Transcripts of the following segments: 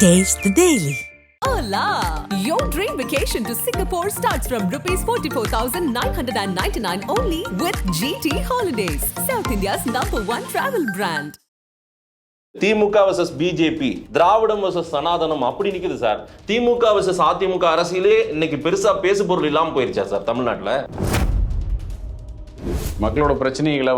Taste the Daily. Hola! Your dream vacation to Singapore starts from rupees 44,999 only with GT Holidays, South India's #1 travel brand. DMK vs BJP, திராவிடம் vs சனாதனம் அப்படி நிக்குது sir. திமுக vs AIADMK அரசியலே இன்னைக்கு பெருசா பேசு பொருள் இல்லாம போயிருச்சா சார் தமிழ்நாட்டுல? மக்களோட பிரச்சனைகளை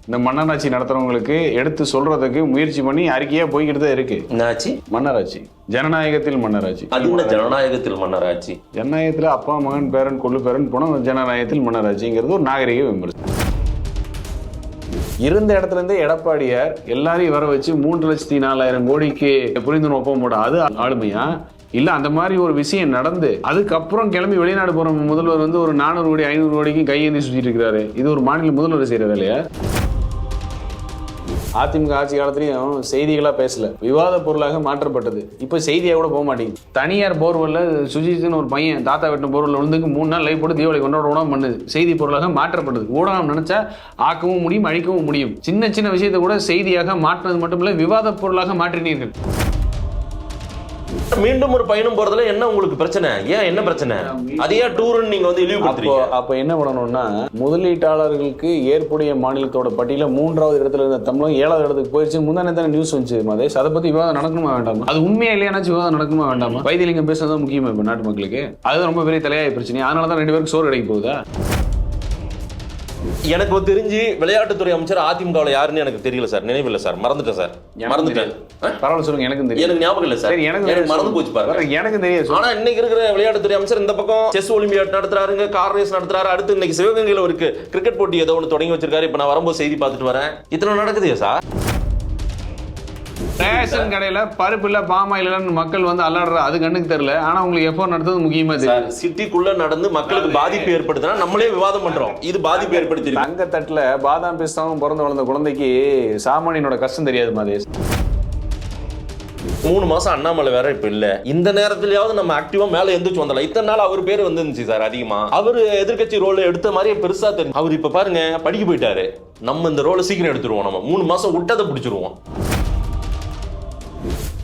இந்த மன்னராட்சி நடத்துறவங்களுக்கு எடுத்து சொல்றதுக்கு முயற்சி பண்ணி அறிக்கையா போய்கிட்டு தான் இருக்கு. என்னாச்சு? மன்னராட்சி, ஜனநாயகத்தில் மன்னராட்சி. அது என்ன ஜனநாயகத்தில் மன்னராட்சி? ஜனநாயகத்துல அப்பா மகன் பேரன் கொள்ளு பேரன் போனா ஜனநாயகத்தில் மன்னராட்சிங்கிறது ஒரு நாகரிக விமர்சனம். இருந்த இடத்துல இருந்தே எடப்பாடியார் எல்லாரையும் வர வச்சு 3,04,000 கோடிக்கு புரிந்து ஒப்பம் போட அது ஆளுமையா இல்ல? அந்த மாதிரி ஒரு விஷயம் நடந்து அதுக்கப்புறம் கிளம்பி வெளிநாடு போற முதல்வர் ஒரு 400 கோடி 500 கோடிக்கு கையேந்தி சுத்திட்டு இருக்கிறாரு. இது ஒரு மாநில முதல்வர் செய்யற வேலையா? அதிமுக ஆட்சி காலத்திலையும் செய்திகளா பேசல, விவாத பொருளாக மாற்றப்பட்டது. இப்ப செய்தியா கூட போக மாட்டேங்குது. தனியார் போர்வெல்ல சுஜித்னு ஒரு பையன் தாத்தா வெட்டின போர்வெல்ல விழுந்துக்கு 3 நாள் லைவ் போட்டு தீபாவளி கொண்டாட பண்ணுது. செய்தி பொருளாக மாற்றப்பட்டது. ஊடகம் நினைச்சா ஆக்கவும் முடியும், அழிக்கவும் முடியும். சின்ன சின்ன விஷயத்தை கூட செய்தியாக மாற்றினது மட்டுமில்ல, விவாத பொருளாக மாற்றினீர்கள். மீண்டும் ஒரு பயணம் போறதுல என்ன உங்களுக்கு பிரச்சனை? ஏன் என்ன பிரச்சனை? அதையே டூர்னு நீங்க இழிவுபடுத்துறீங்க. அப்ப என்ன பண்ணணும்னா, முதலீட்டாளர்களுக்கு ஏற்புடைய மாநிலத்தோட பட்டியல 3வது இடத்துல இருந்த தமிழகம் 7வது இடத்துக்கு போயிடுச்சு. முந்தானே தானே நியூஸ் வந்துச்சு மதேஷ். அதை பத்தி விவாதம் நடக்கணுமா வேண்டாமா? அது உண்மையா இல்லையாச்சும் விவாதம் நடக்கணுமா வேண்டாமா? வைத்தியலிங்கம் பேசுறதுதான் முக்கியமா இப்ப நாட்டு மக்களுக்கு. அதுதான் ரொம்ப பெரிய தலையாய பிரச்சனை. அதனாலதான் 2 பேருக்கு சோறு கிடைக்க போகுதா? எனக்கு தெரிஞ்சு விளையாட்டுத்துறை அமைச்சர் அதிமுகவில் யாருன்னு எனக்கு தெரியல சார், நினைவில்லை சார், மறந்துட்டேன் சார், மறந்துட்டேன். பரவாயில்ல சொல்லுங்க. எனக்கு தெரியும். எனக்கு ஞாபகம் இல்லை சார், எனக்கு மறந்து போச்சு பாருங்க. எனக்கு தெரியாது. ஆனா இன்னைக்கு இருக்கிற விளையாட்டுத்துறை அமைச்சர் இந்த பக்கம் செஸ் ஒலிம்பியாட் நடத்துறாருங்க, கார் ரேஸ் நடத்துறாரு. அடுத்து இன்னைக்கு சிவகங்கையில ஒரு கிரிக்கெட் போட்டி ஏதோ ஒன்று தொடங்கி வச்சிருக்காரு. இப்ப நான் வரும்போது செய்தி பார்த்துட்டு வரேன். இத்தனை நடக்குது சார். ரேஷன் கடையில பருப்பு இல்ல பாமாயில் மக்கள் அல்லாடுற அது கண்ணுக்கு தெரியல. ஆனா உங்களுக்கு எப்போ நடத்துறது முக்கியமா தெரியும். சிட்டிக்குள்ள நடந்து மக்களுக்கு பாதிப்பு ஏற்படுத்தினா நம்மளே விவாதம் பண்றோம். இது பாதிப்பு ஏற்படுத்தி தங்க தட்டுல பாதாம் பிஸ்தாவும் பிறந்து வளர்ந்த குழந்தைக்கு சாமானியனோட கஷ்டம் தெரியாது மதேஷ். 3 மாசம் அண்ணாமலை வேற இப்ப இல்ல. இந்த நேரத்திலயாவது நம்ம ஆக்டிவா மேல எந்திரிச்சு வந்தலாம். இத்தனை நாள் அவர் பேர் வந்துருந்துச்சு சார் அதிகமா. அவரு எதிர்கட்சி ரோல் எடுத்த மாதிரியே பெருசா தெரியும். அவர் இப்ப பாருங்க படிக்க போயிட்டாரு. நம்ம இந்த ரோலை சீக்கிரம் எடுத்துருவோம். நம்ம 3 மாசம் விட்டதை பிடிச்சிருவோம்.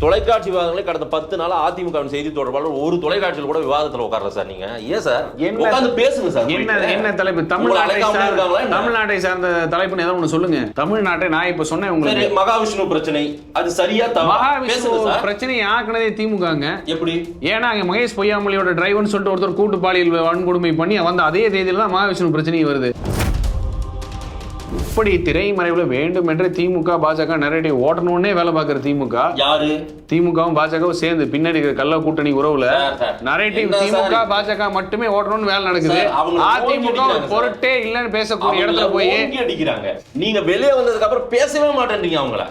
தொலைக்காட்சி விவாதங்களே கடந்த 10 நாளா அதிமுக செய்தி தொடர்பாளர் ஒரு தொலைக்காட்சியில் கூட விவாதத்தில் உட்கார்ற சார். நீங்க ஏன் சார் உட்கார்ந்து பேசுங்க சார். என்ன தலைப்பு? தமிழ்நாட்டை சார்ந்த தலைப்புன்னு ஏதோ ஒண்ணு சொல்லுங்க. தமிழ்நாட்டை நான் இப்ப சொன்னேன் உங்களுக்கு. மகாவிஷ்ணு பிரச்சனை அது சரியா? மகாவிஷ்ணு பிரச்சனை ஆக்குனதே திமுகங்க. எப்படி? ஏன்னா அங்க மகேஷ் பொய்யாமொழியோட டிரைவர்னு சொல்லிட்டு ஒருத்தர் கூட்டு பாலியல் வன்கொடுமை பண்ணி அதே தேதியில தான் மகாவிஷ்ணு பிரச்சனை வருது. இப்படி திரைமறைவுல வேண்டும் என்று திமுக பாஜக நரேட்டிவ் ஓட்டணும்னே வேலை பார்க்கிற திமுக யாரு? திமுகவும் பாஜகவும் சேர்ந்து பின்னாடி கள்ள கூட்டணி உறவுல நரேட்டிவ் திமுக பாஜக மட்டுமே ஓட்டணும்னு வேலை நடக்குது. அதிமுக பொருட்டே இல்லன்னு பேசக்கூடிய இடத்துல போய் அடிக்கிறாங்க. நீங்க வெளியே வந்ததுக்கு அப்புறம் பேசவே மாட்டேன்றீங்க அவங்கள.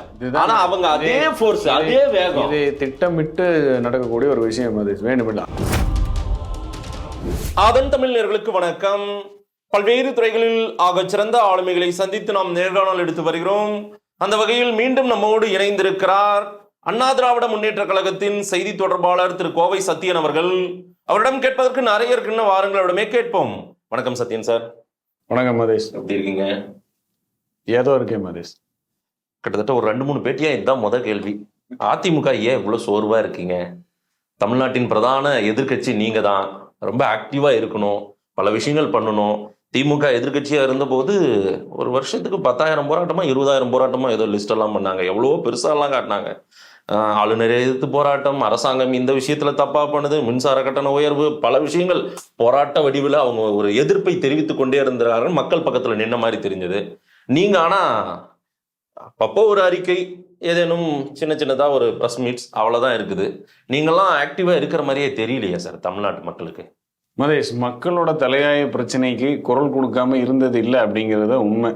ஆனா அவங்க அதே ஃபோர்ஸ் அதே வேகம். இது திட்டமிட்டு நடக்கக்கூடிய ஒரு விஷயம். அது வேண்டுமில்ல. அதன் தமிழ் நேயர்களுக்கு வணக்கம். பல்வேறு துறைகளில் ஆக சிறந்த ஆளுமைகளை சந்தித்து நாம் நேர்காணல் எடுத்து வருகிறோம். அந்த வகையில் மீண்டும் நம்மோடு இணைந்திருக்கிறார் அண்ணா திராவிட முன்னேற்ற கழகத்தின் செய்தி தொடர்பாளர் திரு கோவை சத்தியன் அவர்கள். அவரிடம் கேட்பதற்கு நிறைய இருக்குன்னு வாருங்களிடமே கேட்போம். வணக்கம் சத்தியன் சார். வணக்கம் மதேஷ். எப்படி இருக்கீங்க? ஏதோ இருக்கேன் மதேஷ். கிட்டத்தட்ட ஒரு 2-3 பேட்டியா இதுதான் முதல் கேள்வி. அதிமுக ஏன் இவ்வளவு சோர்வா இருக்கீங்க? தமிழ்நாட்டின் பிரதான எதிர்கட்சி நீங்க தான். ரொம்ப ஆக்டிவா இருக்கணும், பல விஷயங்கள் பண்ணணும். திமுக எதிர்கட்சியா இருந்தபோது ஒரு வருஷத்துக்கு 10,000 போராட்டமா 20,000 போராட்டமா ஏதோ லிஸ்ட் எல்லாம் பண்ணாங்க. எவ்வளவோ பெருசாலாம் காட்டினாங்க. ஆளுநரை எதிர்த்து போராட்டம், அரசாங்கம் இந்த விஷயத்துல தப்பா பண்ணுது, மின்சார கட்டண உயர்வு, பல விஷயங்கள் போராட்ட வடிவில் அவங்க ஒரு எதிர்ப்பை தெரிவித்து கொண்டே இருந்தார்கள். மக்கள் பக்கத்துல நின்ன மாதிரி தெரிஞ்சது. நீங்க ஆனா அப்பப்போ ஒரு அறிக்கை, ஏதேனும் சின்ன சின்னதா ஒரு ப்ரெஸ் மீட்ஸ், அவ்வளவுதான் இருக்குது. நீங்கெல்லாம் ஆக்டிவா இருக்கிற மாதிரியே தெரியலையா சார் தமிழ்நாட்டு மக்களுக்கு? மதேஷ், மக்களோட தலையாய பிரச்சனைக்கு குரல் கொடுக்காம இருந்தது இல்லை அப்படிங்கிறத உண்மை.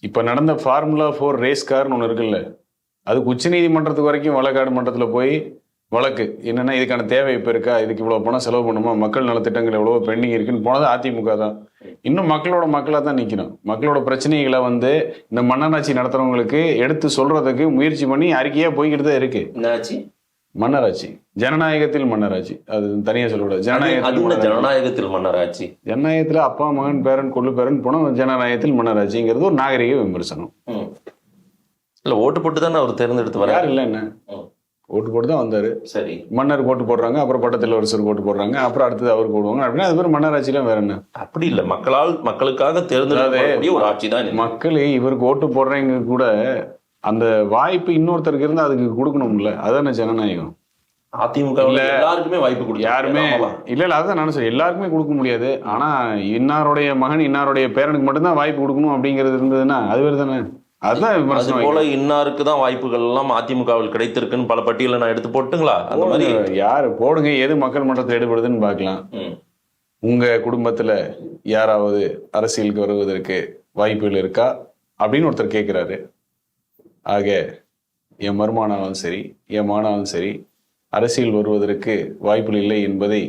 இப்ப நடந்த ஃபார்முலா 4 ரேஸ் கார்னு ஒன்று இருக்குல்ல, அதுக்கு உச்ச நீதிமன்றத்துக்கு வரைக்கும் வழக்காடு மன்றத்தில் போய் வழக்கு என்னன்னா இதுக்கான தேவை இப்போ இருக்கா, இதுக்கு இவ்வளோ பணம் செலவு பண்ணுமா, மக்கள் நலத்திட்டங்கள் எவ்வளோ பெண்டிங் இருக்குன்னு போனது அதிமுக தான். இன்னும் மக்களாக தான் நிற்கணும். மக்களோட பிரச்சனைகளை இந்த மன்னராட்சி நடத்துறவங்களுக்கு எடுத்து சொல்றதுக்கு முயற்சி பண்ணி அறிக்கையா போய்கிட்டு தான் இருக்கு. மன்னராட்சி, ஜனநாயகத்தில் மன்னராட்சி. அது தனியா சொல்லக்கூடாது. ஜனநாயகத்தில் மன்னராட்சி, ஜனநாயகத்துல அப்பா மகன் பேரன் கொள்ளு பேரன் போனா ஜனநாயகத்தில் மன்னராட்சிங்கிறது ஒரு நாகரிக விமர்சனம். இல்ல ஓட்டு போட்டு தானே அவர் தேர்ந்தெடுத்து வர. யார் இல்ல என்ன ஓட்டு போட்டு தான் வந்தாரு. சரி, மன்னருக்கு ஓட்டு போடுறாங்க, அப்புறம் பட்டத்தில் இளவரசருக்கு ஓட்டு போடுறாங்க, அப்புறம் அடுத்தது அவருக்கு போடுவாங்க அப்படின்னா அது பேர் மன்னராட்சியில வேற என்ன? அப்படி இல்ல, மக்களுக்காக தேர்ந்தெடுக்கக்கூடிய ஒரு ஆட்சி தான். மக்களே இவருக்கு ஓட்டு போடுறவங்க கூட அந்த வாய்ப்பு இன்னொருத்தருக்கு இருந்தா அதுக்கு கொடுக்கணும்ல, அதான ஜனநாயகம். அதிமுக எல்லாருக்குமே வாய்ப்பு கொடுக்கும், யாருமே இல்ல அதான் நான் சொல்றேன், எல்லாருக்குமே கொடுக்க முடியாது. ஆனா இன்னாருடைய மகன் இன்னாருடைய பேரனுக்கு மட்டும்தான் வாய்ப்பு கொடுக்கணும் அப்படிங்கிறது இருந்ததுன்னா அது வேறு தானே. அதுதான் அது போல இன்னாருக்கு தான் வாய்ப்புகள் எல்லாம் அதிமுகவில் கிடைத்திருக்குன்னு பல பட்டியலை நான் எடுத்து போட்டுங்களா? அந்த மாதிரி யாரு போடுங்க, எது மக்கள் மன்றத்தில் ஈடுபடுதுன்னு பார்க்கலாம். உங்க குடும்பத்துல யாராவது அரசியலுக்கு வருவதற்கு வாய்ப்புகள் இருக்கா அப்படின்னு ஒருத்தர் கேட்கிறாரு. ஆக என் மருமானாலும் சரி என் மானாலும் சரி அரசியல் வருவதற்கு வாய்ப்புகள் இல்லை என்பதை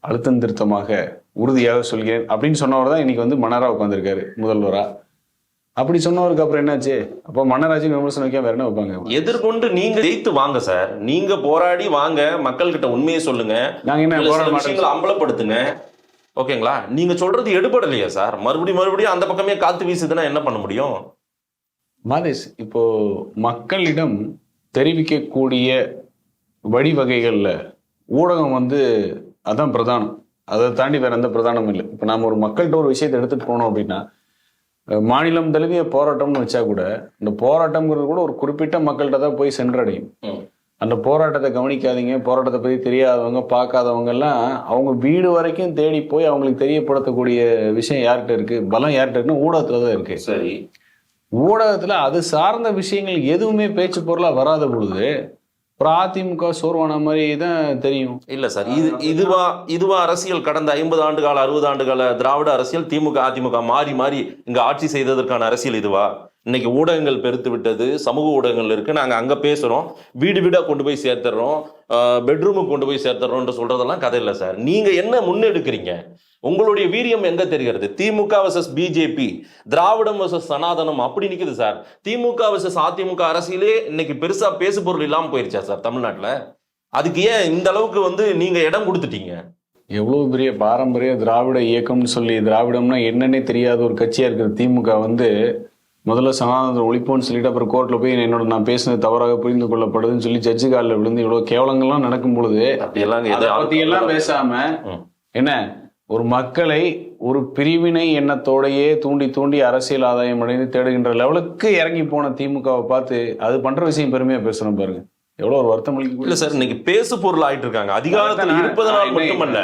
அழுத்தம் திருத்தமாக உறுதியாக சொல்கிறேன் அப்படின்னு சொன்னவர் தான் இன்னைக்கு வந்து மன்னரா உட்காந்துருக்காரு முதல்வரா. அப்படி சொன்னவருக்கு அப்புறம் என்னாச்சு? அப்போ மன்னராட்சி விமர்சனம் வைக்க வேற என்ன வைப்பாங்க? எதிர்கொண்டு நீங்க ஜெயித்து வாங்க சார், நீங்க போராடி வாங்க, மக்கள் கிட்ட உண்மையை சொல்லுங்க, நாங்க என்ன விஷயங்களை அம்பலப்படுத்துங்க. ஓகேங்களா? நீங்க சொல்றது எடுபடலையா சார்? மறுபடியும் அந்த பக்கமே காத்து வீசுதுன்னா என்ன பண்ண முடியும்? மாதேஷ், இப்போ மக்களிடம் தெரிவிக்கக்கூடிய வழிவகைகள்ல ஊடகம் வந்து அதான் பிரதானம். அதை தாண்டி வேற எந்த பிரதானமும் இல்லை. இப்போ நாம ஒரு மக்கள்கிட்ட ஒரு விஷயத்தை எடுத்துட்டு போனோம் அப்படின்னா மாநிலம் தழுவிய போராட்டம்னு வச்சா கூட இந்த போராட்டம்ங்கிறது கூட ஒரு குறிப்பிட்ட மக்கள்கிட்ட தான் போய் சென்றடையும். அந்த போராட்டத்தை கவனிக்காதீங்க, போராட்டத்தை பத்தி தெரியாதவங்க பார்க்காதவங்க எல்லாம் அவங்க வீடு வரைக்கும் தேடி போய் அவங்களுக்கு தெரியப்படுத்தக்கூடிய விஷயம் யார்கிட்ட இருக்கு, பலம் யார்கிட்ட இருக்குன்னா ஊடகத்துலதான் இருக்கு. சரி, ஊடகத்துல அது சார்ந்த விஷயங்கள் எதுவுமே பேச்சு பொருளா வராத பொழுது அதிமுக சோர்வான மாதிரி தான் தெரியும். இல்ல சார், இதுவா அரசியல் கடந்த 50 ஆண்டு கால 60 ஆண்டு கால திராவிட அரசியல் திமுக அதிமுக மாறி மாறி இங்க ஆட்சி செய்ததற்கான அரசியல் இதுவா? இன்னைக்கு ஊடகங்கள் பெருத்து விட்டது, சமூக ஊடகங்கள் இருக்கு, நாங்க அங்க பேசுறோம், வீடு வீடா கொண்டு போய் சேர்த்துறோம், பெட்ரூமுக்கு கொண்டு போய் சேர்த்துறோம் சொல்றதெல்லாம் கதை இல்லை சார். நீங்க என்ன முன்னெடுக்கிறீங்க? உங்களுடைய வீரியம் எங்க தெரிகிறது? திமுக வர்சஸ் பிஜேபி, திராவிடம் வர்சஸ் சனாதனம் அப்படி நிக்குது சார். திமுக வர்சஸ் அதிமுக அரசியலே இன்னைக்கு பெருசா பேசு பொருள் இல்லாம போயிருச்சா சார் தமிழ்நாட்டுல? அதுக்கு ஏன் இந்த அளவுக்கு வந்து நீங்க இடம் கொடுத்துட்டீங்க? எவ்வளவு பெரிய பாரம்பரிய திராவிட இயக்கம்னு சொல்லி திராவிடம்னா என்னன்னே தெரியாத ஒரு கட்சியா இருக்கிற திமுக வந்து முதல்ல சனாதன ஒழிப்போன்னு சொல்லிட்டு அப்புறம் கோர்ட்ல போய் நான் பேசுனது தவறாக புரிந்து கொள்ளப்படுதுன்னு சொல்லி ஜட்ஜு காலில் விழுந்து இவ்வளவு கேவலங்கள்லாம் நடக்கும் பொழுது எல்லாம் பேசாம என்ன ஒரு மக்களை ஒரு பிரிவினை எண்ணத்தோடையே தூண்டி தூண்டி அரசியல் ஆதாயம் அடைந்து தேடுகின்ற லெவலுக்கு இறங்கி போன திமுகவை பார்த்து அது பண்ற விஷயம் பெருமையா பேசணும் பாருங்க. எவ்வளவு ஒரு வருத்தம் இல்ல சார், இன்னைக்கு பேசு பொருள் ஆயிட்டு இருக்காங்க. அதிகாரத்தில் இருப்பதனால் மட்டுமல்ல,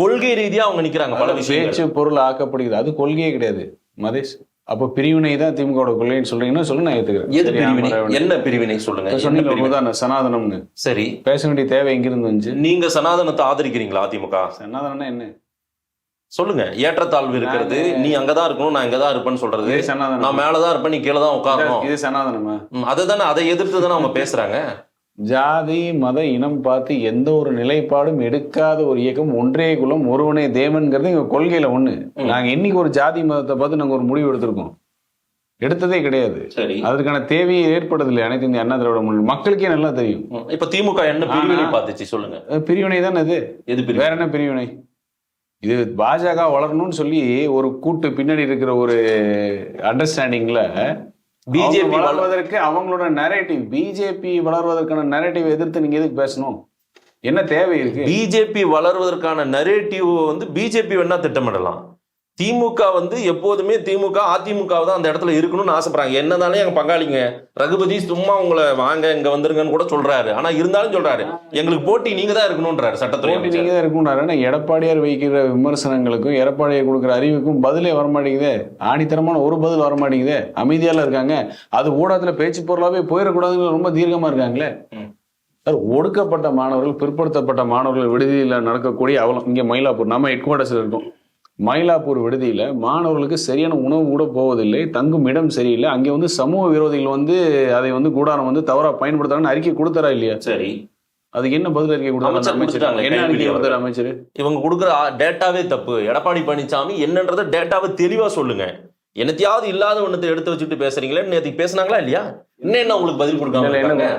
கொள்கை ரீதியா அவங்க நிக்கிறாங்க. பல விஷயம் பேச்சு பொருள் ஆக்கப்படுகிறது, அது கொள்கையே கிடையாது மதேஷ். அப்போ பிரிவினை தான் திமுக கொள்கைன்னு சொல்றீங்கன்னா சொல்ல நான் ஏத்துக்கிறேன். என்ன பிரிவினை சொல்லுங்க? சொன்னீங்க சனாதனம்னு. சரி, பேச வேண்டிய தேவை எங்கிருந்து வந்துச்சு? நீங்க சனாதனத்தை ஆதரிக்கிறீங்களா? அதிமுக சனாதனம்னா என்ன சொல்லுங்க? ஏற்றத்தாழ்வு இருக்கிறது, நீ அங்கதான் இருக்கணும் நான் இங்கதான் இருப்பேன்னு சொல்றது, நான் மேலதான் இருப்பேன் நீ கீழே தான் உட்காரணும், இது சனாதனமா? அதுதானே, அதை எதிர்த்து தானே அவங்க பேசுறாங்க. ஜாதி மத இனம் பார்த்து எந்த ஒரு நிலைப்பாடும் எடுக்காத ஒரு இயக்கம் ஒன்றே குலம் ஒருவனே தேவன்கிறது எங்க கொள்கையில ஒண்ணு. நாங்க என்னைக்கு ஒரு ஜாதி மதத்தை பார்த்து நாங்க ஒரு முடிவு எடுத்திருக்கோம்? எடுத்ததே கிடையாது. அதற்கான தேவையை ஏற்படுதில்லை அனைத்து இந்திய அண்ணா திராவிட முன்னேற்ற மக்களுக்கே நல்லா தெரியும். இப்ப திமுக என்ன பிரிவினை பார்த்துச்சு சொல்லுங்க? பிரிவினை தானே அது. எது வேற என்ன பிரிவினை? இது பாஜக வளரணும்னு சொல்லி ஒரு கூட்டு பின்னாடி இருக்கிற ஒரு அண்டர்ஸ்டாண்டிங்ல பிஜேபி வளர்வதற்கு அவங்களோட நரேட்டிவ், பிஜேபி வளர்வதற்கான நரேட்டிவ் எதிர்த்து நீங்க எதுக்கு பேசணும்? என்ன தேவை இருக்கு? பிஜேபி வளர்வதற்கான நரேட்டிவ் வந்து பிஜேபி வேணா திட்டமிடலாம். திமுக வந்து எப்போதுமே திமுக அதிமுக தான் அந்த இடத்துல இருக்கணும்னு ஆசைப்படுறாங்க. என்னதானே எங்க பங்காளிங்க ரகுபதி சும்மா உங்களை வாங்க இங்க வந்துருங்கன்னு கூட சொல்றாரு. ஆனா இருந்தாலும் சொல்றாரு எங்களுக்கு போட்டி நீங்க தான் இருக்கணும்ன்றாரு, சட்டத்துறை நீங்க தான் இருக்கணும்னாரு. ஆனா எடப்பாடியார் வைக்கிற விமர்சனங்களுக்கும் எடப்பாடியார் கொடுக்குற அறிவுக்கும் பதிலே வரமாட்டேங்குது. ஆணித்தரமான ஒரு பதில் வரமாட்டேங்குது. அமைதியால இருக்காங்க. அது ஊடகத்துல பேச்சு பொருளாவே போயிடக்கூடாதுன்னு ரொம்ப தீர்க்கமா இருக்காங்களே. ஒடுக்கப்பட்ட மாணவர்கள், பிற்படுத்தப்பட்ட மாணவர்கள் விடுதியில் நடக்கக்கூடிய அவலம் இங்க மயிலாப்பூர், நம்ம ஹெட் குவார்டர்ஸ்ல இருக்கோம். மயிலாப்பூர் விடுதியில மாணவர்களுக்கு சரியான உணவு கூட போவதில்லை, தங்கும் இடம் சரியில்லை. அங்கே வந்து சமூக விரோதிகள் வந்து அதை வந்து கூடாரம் வந்து தவறா பயன்படுத்துறாங்கன்னு அறிக்கை கொடுத்தாரா இல்லையா? சரி, அதுக்கு என்ன பதில் அறிக்கை கொடுத்தாங்க? என்ன அறிக்கை கொடுத்தாரு அமைச்சர்? இவங்க கொடுக்குற டேட்டாவே தப்பு. எடப்பாடி பழனிசாமி என்னன்றத டேட்டாவை தெளிவா சொல்லுங்க. என்னத்தையாவது இல்லாத ஒண்ணத்தை எடுத்து வச்சுட்டு பேசுறீங்களே, நேற்றுக்கு பேசினாங்களா இல்லையா? என்ன உங்களுக்கு பதில் கொடுக்காங்க?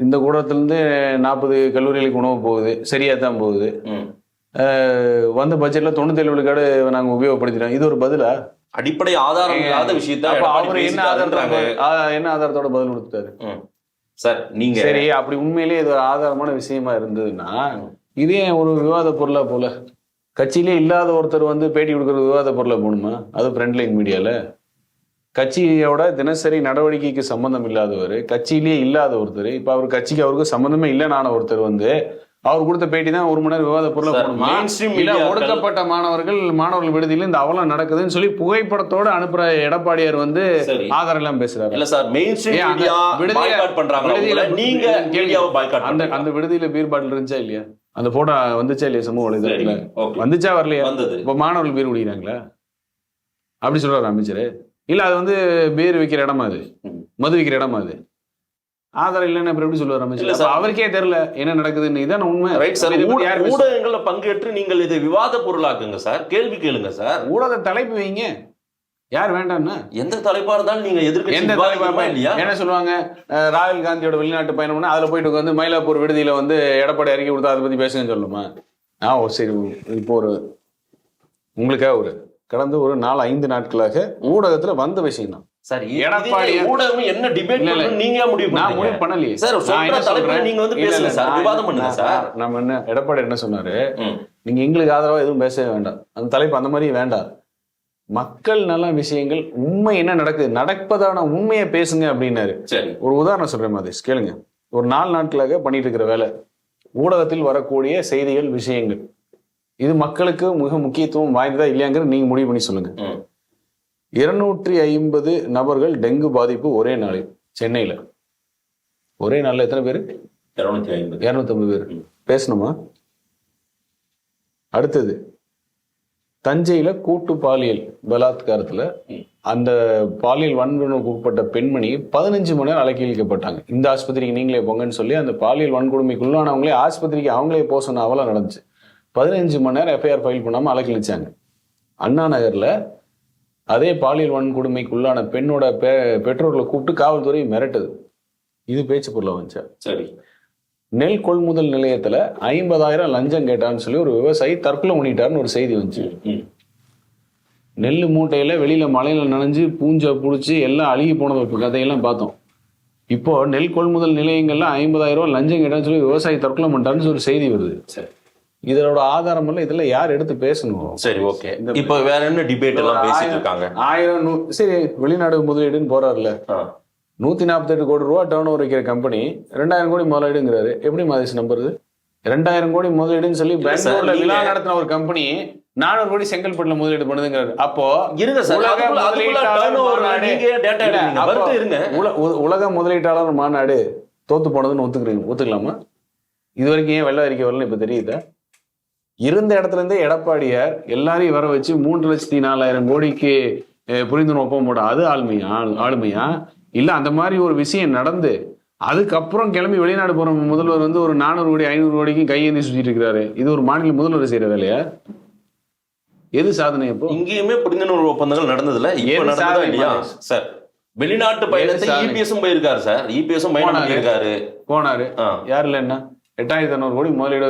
இந்த கூடத்திலிருந்து 40 கல்லூரிகளுக்கு உணவு போகுது, சரியா தான் போகுது. வந்த பட்ஜெட்ல 97 விழுக்காடு நாங்க உபயோகப்படுத்திட்டோம். இது ஒரு பதிலா? அடிப்படை ஆதாரம் இல்லாத விஷயத்த அவர் என்ன ஆதாரத்தோட பதில் கொடுத்தாரு? சார் நீங்க சரி, அப்படி உண்மையிலேயே இது ஆதாரமான விஷயமா இருந்ததுன்னா இதே ஒரு விவாத பொருளா போல. கட்சியிலே இல்லாத ஒருத்தர் வந்து பேட்டி கொடுக்கறது விவாத பொருளா போகணுமா? அது ஃப்ரண்ட்லைன் மீடியால கட்சியோட தினசரி நடவடிக்கைக்கு சம்பந்தம் இல்லாதவர், கட்சியிலேயே இல்லாத ஒருத்தர், இப்ப அவர் கட்சிக்கு அவருக்கு சம்பந்தமே இல்லைன்னு ஒருத்தர் வந்து அவர் கொடுத்த பேட்டி தான் 1 மணி நேரம் விவாத பொருளா போகணுமா? இல்ல ஒடுக்கப்பட்ட மாணவர்கள் விடுதியில இந்த அவலம் நடக்குதுன்னு சொல்லி புகைப்படத்தோட அனுப்புற எடப்பாடியார் வந்து ஆதாரம் எல்லாம் பேசுறாரு. இல்ல sir, main stream media boycott பண்றாங்க. நீங்க மீடியாவை பாய்காட் பண்றீங்க. அந்த விடுதியில பீர் பாட்டில் இருந்துச்சா இல்லையா? அந்த போட்டோ வந்துச்சா இல்லையா சமூக வலைதளத்துல? வந்துச்சா வரலையா? இப்ப மாணவர்கள் பீர் குடிக்கிறாங்களா அப்படி சொல்றாரு அமைச்சர்? இல்ல அது வந்து பீர் விற்கிற இடமா, அது மது விற்கிற இடமா? அது ஆதாரம் இல்லைன்னு எப்படி சொல்லுவார் அமைச்சர்? அவருக்கே தெரியல என்ன நடக்குதுன்னு. இதான் உண்மை. Right sir. ஊடகங்கள்ல பங்கேற்று நீங்கள் இதை விவாத பொருளாக்குங்க சார், கேள்வி கேளுங்க சார். ஊடக தலைப்பு வைங்க, யார் வேண்டாம்னா? எந்த தலைப்பா இருந்தாலும் நீங்க எதிர்க்க எந்த தலைப்பா இல்லையா? என்ன சொல்லுவாங்க, ராகுல் காந்தியோட வெளிநாட்டு பயணம்னா அதுல போயிட்டு வந்து மயிலாப்பூர் விடுதியில வந்து எடப்பாடி அறிக்கை கொடுத்தா அதை பத்தி பேசுங்கன்னு சொல்லுமா? சரி, இப்போ உங்களுக்காக கடந்த ஒரு 4-5 நாட்களாக ஊடகத்துல வந்த விஷயம் தான் சார். எடப்பாடி ஊடகம் என்ன டிபேட் நீங்க முடிவு பண்ணலையே சார். நீங்க வந்து பேசுங்க சார், விவாதம் பண்ணுங்க சார். நம்ம என்ன எடப்பாடி என்ன சொன்னாரு, நீங்க எங்களுக்கு ஆதரவா எதுவும் பேசவே வேண்டாம், அந்த தலைப்பு அந்த மாதிரி வேண்டாம், மக்கள் நல்ல விஷயங்கள் உண்மை என்ன நடக்குது நடப்பதான உண்மையை பேசுங்க அப்படின்னாரு. ஒரு உதாரணம் சொல்றேன் மதேஷ், கேளுங்க. ஒரு 4 நாட்களாக பண்ணிட்டு இருக்கிற வேலை, ஊடகத்தில் வரக்கூடிய செய்திகள், விஷயங்கள், இது மக்களுக்கு மிக முக்கியத்துவம் வாய்ந்ததா இல்லையாங்கிற நீங்க முடிவு பண்ணி சொல்லுங்க. 250 நபர்கள் டெங்கு பாதிப்பு ஒரே நாளில் சென்னையில. ஒரே நாள்ல எத்தனை பேரு? 250 பேர். பேசணுமா? அடுத்தது தஞ்சையில கூட்டு பாலியல் பலாத்காரத்துல அந்த பாலியல் வன்கொடுமைக்கு உட்பட்ட பெண்மணி 15 மணி நேரம் அலக்கழிக்கப்பட்டாங்க. இந்த ஆஸ்பத்திரிக்கு நீங்களே போங்கன்னு சொல்லி அந்த பாலியல் வன்கொடுமைக்குள்ளானவங்களே ஆஸ்பத்திரிக்கு அவங்களே போக சொன்ன அவலம் நடந்துச்சு. 15 மணி நேரம் எஃப்ஐஆர் ஃபைல் பண்ணாம அலக்கழிச்சாங்க. அண்ணா நகர்ல அதே பாலியல் வன்கொடுமைக்குள்ளான பெண்ணோட பெற்றோர்களை கூப்பிட்டு காவல்துறை மிரட்டுது. இது பேச்சு பொருளா வந்துச்சா? சரி. நெல் கொள்முதல் நிலையத்துல 50,000 லஞ்சம் கேட்டான்னு சொல்லி ஒரு விவசாயி தற்கொலை பண்ணிட்டாருன்னு ஒரு செய்தி வந்துச்சு. நெல் மூட்டையில வெளியில மழையில நனைஞ்சு பூஞ்சை புடிச்சு எல்லாம் அழுகி போனது கதையெல்லாம் பார்த்தோம். இப்போ நெல் கொள்முதல் நிலையங்கள்ல 50,000 லஞ்சம் கேட்டான்னு சொல்லி விவசாயி தற்கொலை பண்ணிட்டாருன்னு ஒரு செய்தி வருது. சரி, இதோட ஆதாரம் எல்லாம் இதுல யார் எடுத்து பேசணும்? சரி, ஓகே. இப்ப வேற என்ன டிபேட் எல்லாம் பேசிட்டு இருக்காங்க? 1000 சரி, வெளிநாடு முதலீடுன்னு போறாருல, 148 கோடி ரூபா டர்ன் ஓவர் வைக்கிற கம்பெனி 2000 கோடி முதலீடுங்கிறாரு. எப்படி மதேஷ் நம்புறது? 2000 கோடி முதலீடுன்னு சொல்லி பெங்களூர்ல விழா நடத்தின ஒரு கம்பெனி 400 கோடி செங்கல்பட்டுல முதலீடு பண்ணுதுங்கிறாரு. அப்போ உலக முதலீட்டாளர் மாநாடு தோத்து போனதுன்னு ஒத்துக்கலாமா? இது வரைக்கும் ஏன் வெள்ள அறிக்கை வரல இப்ப தெரியுதா? இருந்த இடத்துல இருந்தே எடப்பாடியார் எல்லாரையும் வர வச்சு 3,04,000 கோடிக்கு புரிந்துணர்வு ஒப்பம் போட, அது ஆளுமையா இல்ல? அந்த மாதிரி ஒரு விஷயம் நடந்து அதுக்கப்புறம் கிளம்பி வெளிநாடு போற முதல்வர் வந்து ஒரு 400 கோடி 500 கோடிக்கு கையேந்தி சுத்திட்டு இருக்கிறாரு. இது ஒரு மாநில முதல்வர் செய்யற வேலையா? எது சாதனை? இப்போ இங்கேயுமே புரிந்துணர்வு ஒப்பந்தங்கள் நடந்ததுல சார். வெளிநாட்டு பயணத்தை இபிஎஸும் போயிருக்காரு சார். இபிஎஸும் பயணம் பண்ணிருக்காரு, போனாரு. யாருல என்ன 8,500 கோடி முதலீடு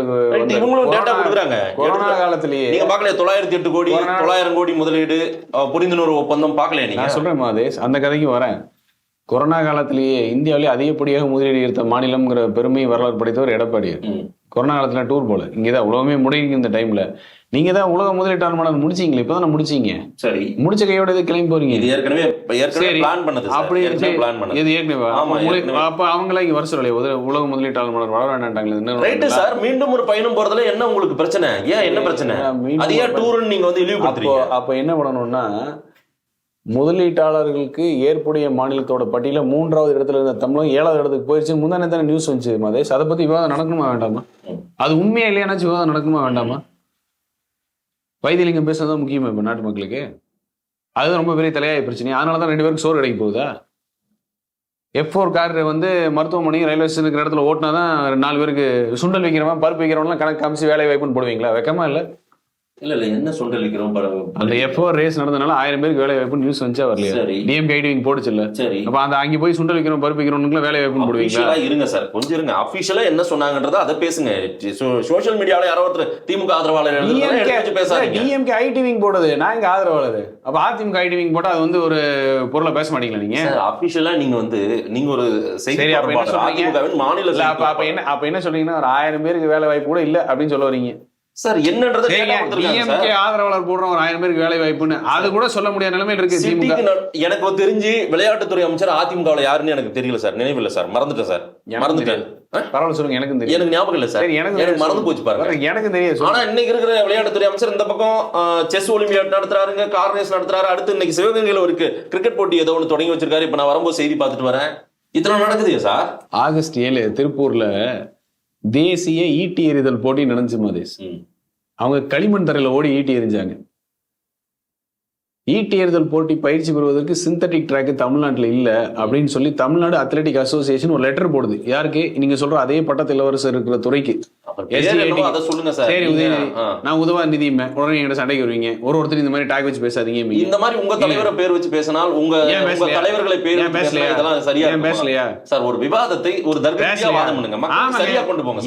கொரோனா காலத்திலேயே நீங்க பாக்கல. 908 கோடி 900 கோடி முதலீடு புரிந்துணர்வு ஒப்பந்தம் பாக்கல. நீங்க சொல்றேன் மதேஷ், அந்த கதைக்கு வரேன். கொரோனா காலத்திலேயே இந்தியாவிலேயே அதிகப்படியாக முதலீடு எடுத்த மாநிலம்ங்கிற பெருமை வரலாறு படைத்தவர் எடப்பாடி. கொரோனா காலத்துல டூர் போல, இங்கதான் உலகமே முடியுங்க. இந்த டைம்ல நீங்க தான் உலக முதலீட்டாளர் மாநாடு முடிச்சீங்களே, இப்பதான் முடிச்சீங்க. சரி, முடிச்ச கையோட இது கிளம்பி போறீங்க. இது ஏற்கனவே பிளான் பண்ணது. அப்படி இது ஏற்கனவே அப்ப அவங்கள இங்க வர சொல்லலையே உலக முதலீட்டாளர் மாநாடு வர வேண்டாங்களே. ரைட் சார், மீண்டும் ஒரு பயணம் போறதுல என்ன உங்களுக்கு பிரச்சனை? ஏன் என்ன பிரச்சனை? அதே டூர்னு நீங்க வந்து இழிவுபடுத்துறீங்க. அப்ப என்ன பண்ணணும்னா, முதலீட்டாளர்களுக்கு ஏற்புடைய மாநிலத்தோட பட்டியல 3வது இடத்துல இருந்த தமிழகம் 7வது இடத்துக்கு போயிருச்சு. முந்தானே தானே நியூஸ் வந்துச்சு மதேஷ். அதை பத்தி விவாதம் நடக்கணுமா வேண்டாமா? அது உண்மையா இல்லையானாச்சும் விவாதம் நடக்குமா வேண்டாமா? வைத்தியலிங்கம் பேசுறதுதான் முக்கியமா இப்ப நாட்டு மக்களுக்கு? அதுதான் ரொம்ப பெரிய தலையாய பிரச்சனை. அதனாலதான் 2 பேருக்கு சோறு கிடைக்க போகுதா? F4 கார் வந்து மருத்துவமனை ரயில்வே ஸ்டேஷன் இருக்கிற இடத்துல ஓட்டினாதான் 4 பேருக்கு சுண்டல் வைக்கிறவன் பருப்பு வைக்கிறவன்லாம் கணக்கு காமிச்சு வேலை வாய்ப்புன்னு போடுவீங்களா? வெக்கமா இல்லை? இல்ல என்ன சொல்லிக்கிறோம் பாருங்க. அந்த F4 ரேஸ் நடந்தனால 1000 பேருக்கு வேலை வாய்ப்பு நியூஸ் வந்துச்சா வரலையா? டிஎம்கே ஐடிவிங் போடுச்சு இல்ல? சரி, அப்ப அந்த அங்க போய் சுண்டல் வைக்கிறோம் பருப்பு வைக்கிறோம்னு வேலை வாய்ப்பு போடுவீங்களா? இருங்க சார், கொஞ்சம் இருங்க. அபிஷியலா என்ன சொன்னாங்கன்றத அதை பேசுங்க. சோஷியல் மீடியால யாரோ ஒருத்தர் திமுக ஆதரவாளர் பேசாதீங்க. டிஎம்கே ஐடிவிங் போடுது, நான் இங்க ஆதரவாளர். அப்ப அதிமுக ஐடிவிங் போட்டா அது வந்து ஒரு பொருளை பேச மாட்டீங்களா நீங்க? அபிஷியலா நீங்க ஒரு செய்தி மாநில அப்ப என்ன சொல்றீங்கன்னா ஒரு 1000 பேருக்கு வேலை வாய்ப்பு கூட இல்ல அப்படின்னு சொல்ல வரீங்க சார்? என்னன்றது டிஎம்கே ஆதரவாளர் போடுறோம் ஒரு 1000 பேருக்கு வேலை வாய்ப்புன்னு, அது கூட சொல்ல முடியாத நிலைமையில இருக்கு. எனக்கு தெரிஞ்சு விளையாட்டுத்துறை அமைச்சர் அதிமுகவில் யாருன்னு எனக்கு தெரியல சார், நினைவில்லை சார், மறந்துட்டேன் சார், மறந்துட்டேன். பரவாயில்ல சொல்லுங்க. எனக்கு ஞாபகம் இல்லை சார், எனக்கு மறந்து போச்சு பாருங்க. எனக்கு தெரியும். ஆனா இன்னைக்கு இருக்கிற விளையாட்டுத்துறை அமைச்சர் இந்த பக்கம் செஸ் ஒலிம்பியாட் நடத்துறாருங்க, கார் ரேஸ் நடத்துறாரு. அடுத்து இன்னைக்கு சிவகங்கையில ஒரு கிரிக்கெட் போட்டி ஏதோ ஒன்று தொடங்கி வச்சிருக்காரு. இப்ப நான் வரும்போது செய்தி பார்த்துட்டு வரேன். இத்தனை நடக்குது சார். ஆகஸ்ட் 7 திருப்பூர்ல தேசிய ஈட்டி எறிதல் போட்டி நடந்துச்சு மாதேஷ். அவங்க களிமண் தரையில ஓடி ஈட்டி எறிஞ்சாங்க. ஈட்டி எறிதல் போட்டி பயிற்சி பெறுவதற்கு சிந்தட்டிக் ட்ராக் தமிழ்நாட்டில் இல்ல அப்படின்னு சொல்லி தமிழ்நாடு அத்லெட்டிக் அசோசியேஷன் ஒரு லெட்டர் போடுது. யாருக்கு? நீங்க சொல்ற அதே பட்டத்து இளவரசர் இருக்கிற துறைக்கு. சரி உதயநிதி, நான் உதவாநிதி உடனே என்கிட்ட சண்டைக்கு வருவீங்க. ஒருத்தர் இந்த மாதிரி டாக் வச்சு பேசாதீங்க. இந்த மாதிரி உங்க தலைவரை பேர் வச்சு பேசினால் உங்க தலைவர்களை பேர் இதெல்லாம் சரியா பேசலையா சார்? ஒரு விவாதத்தை ஒரு தர்க்கரீதியா வாதம் பண்ணுங்க, சரியா கொண்டு போங்க.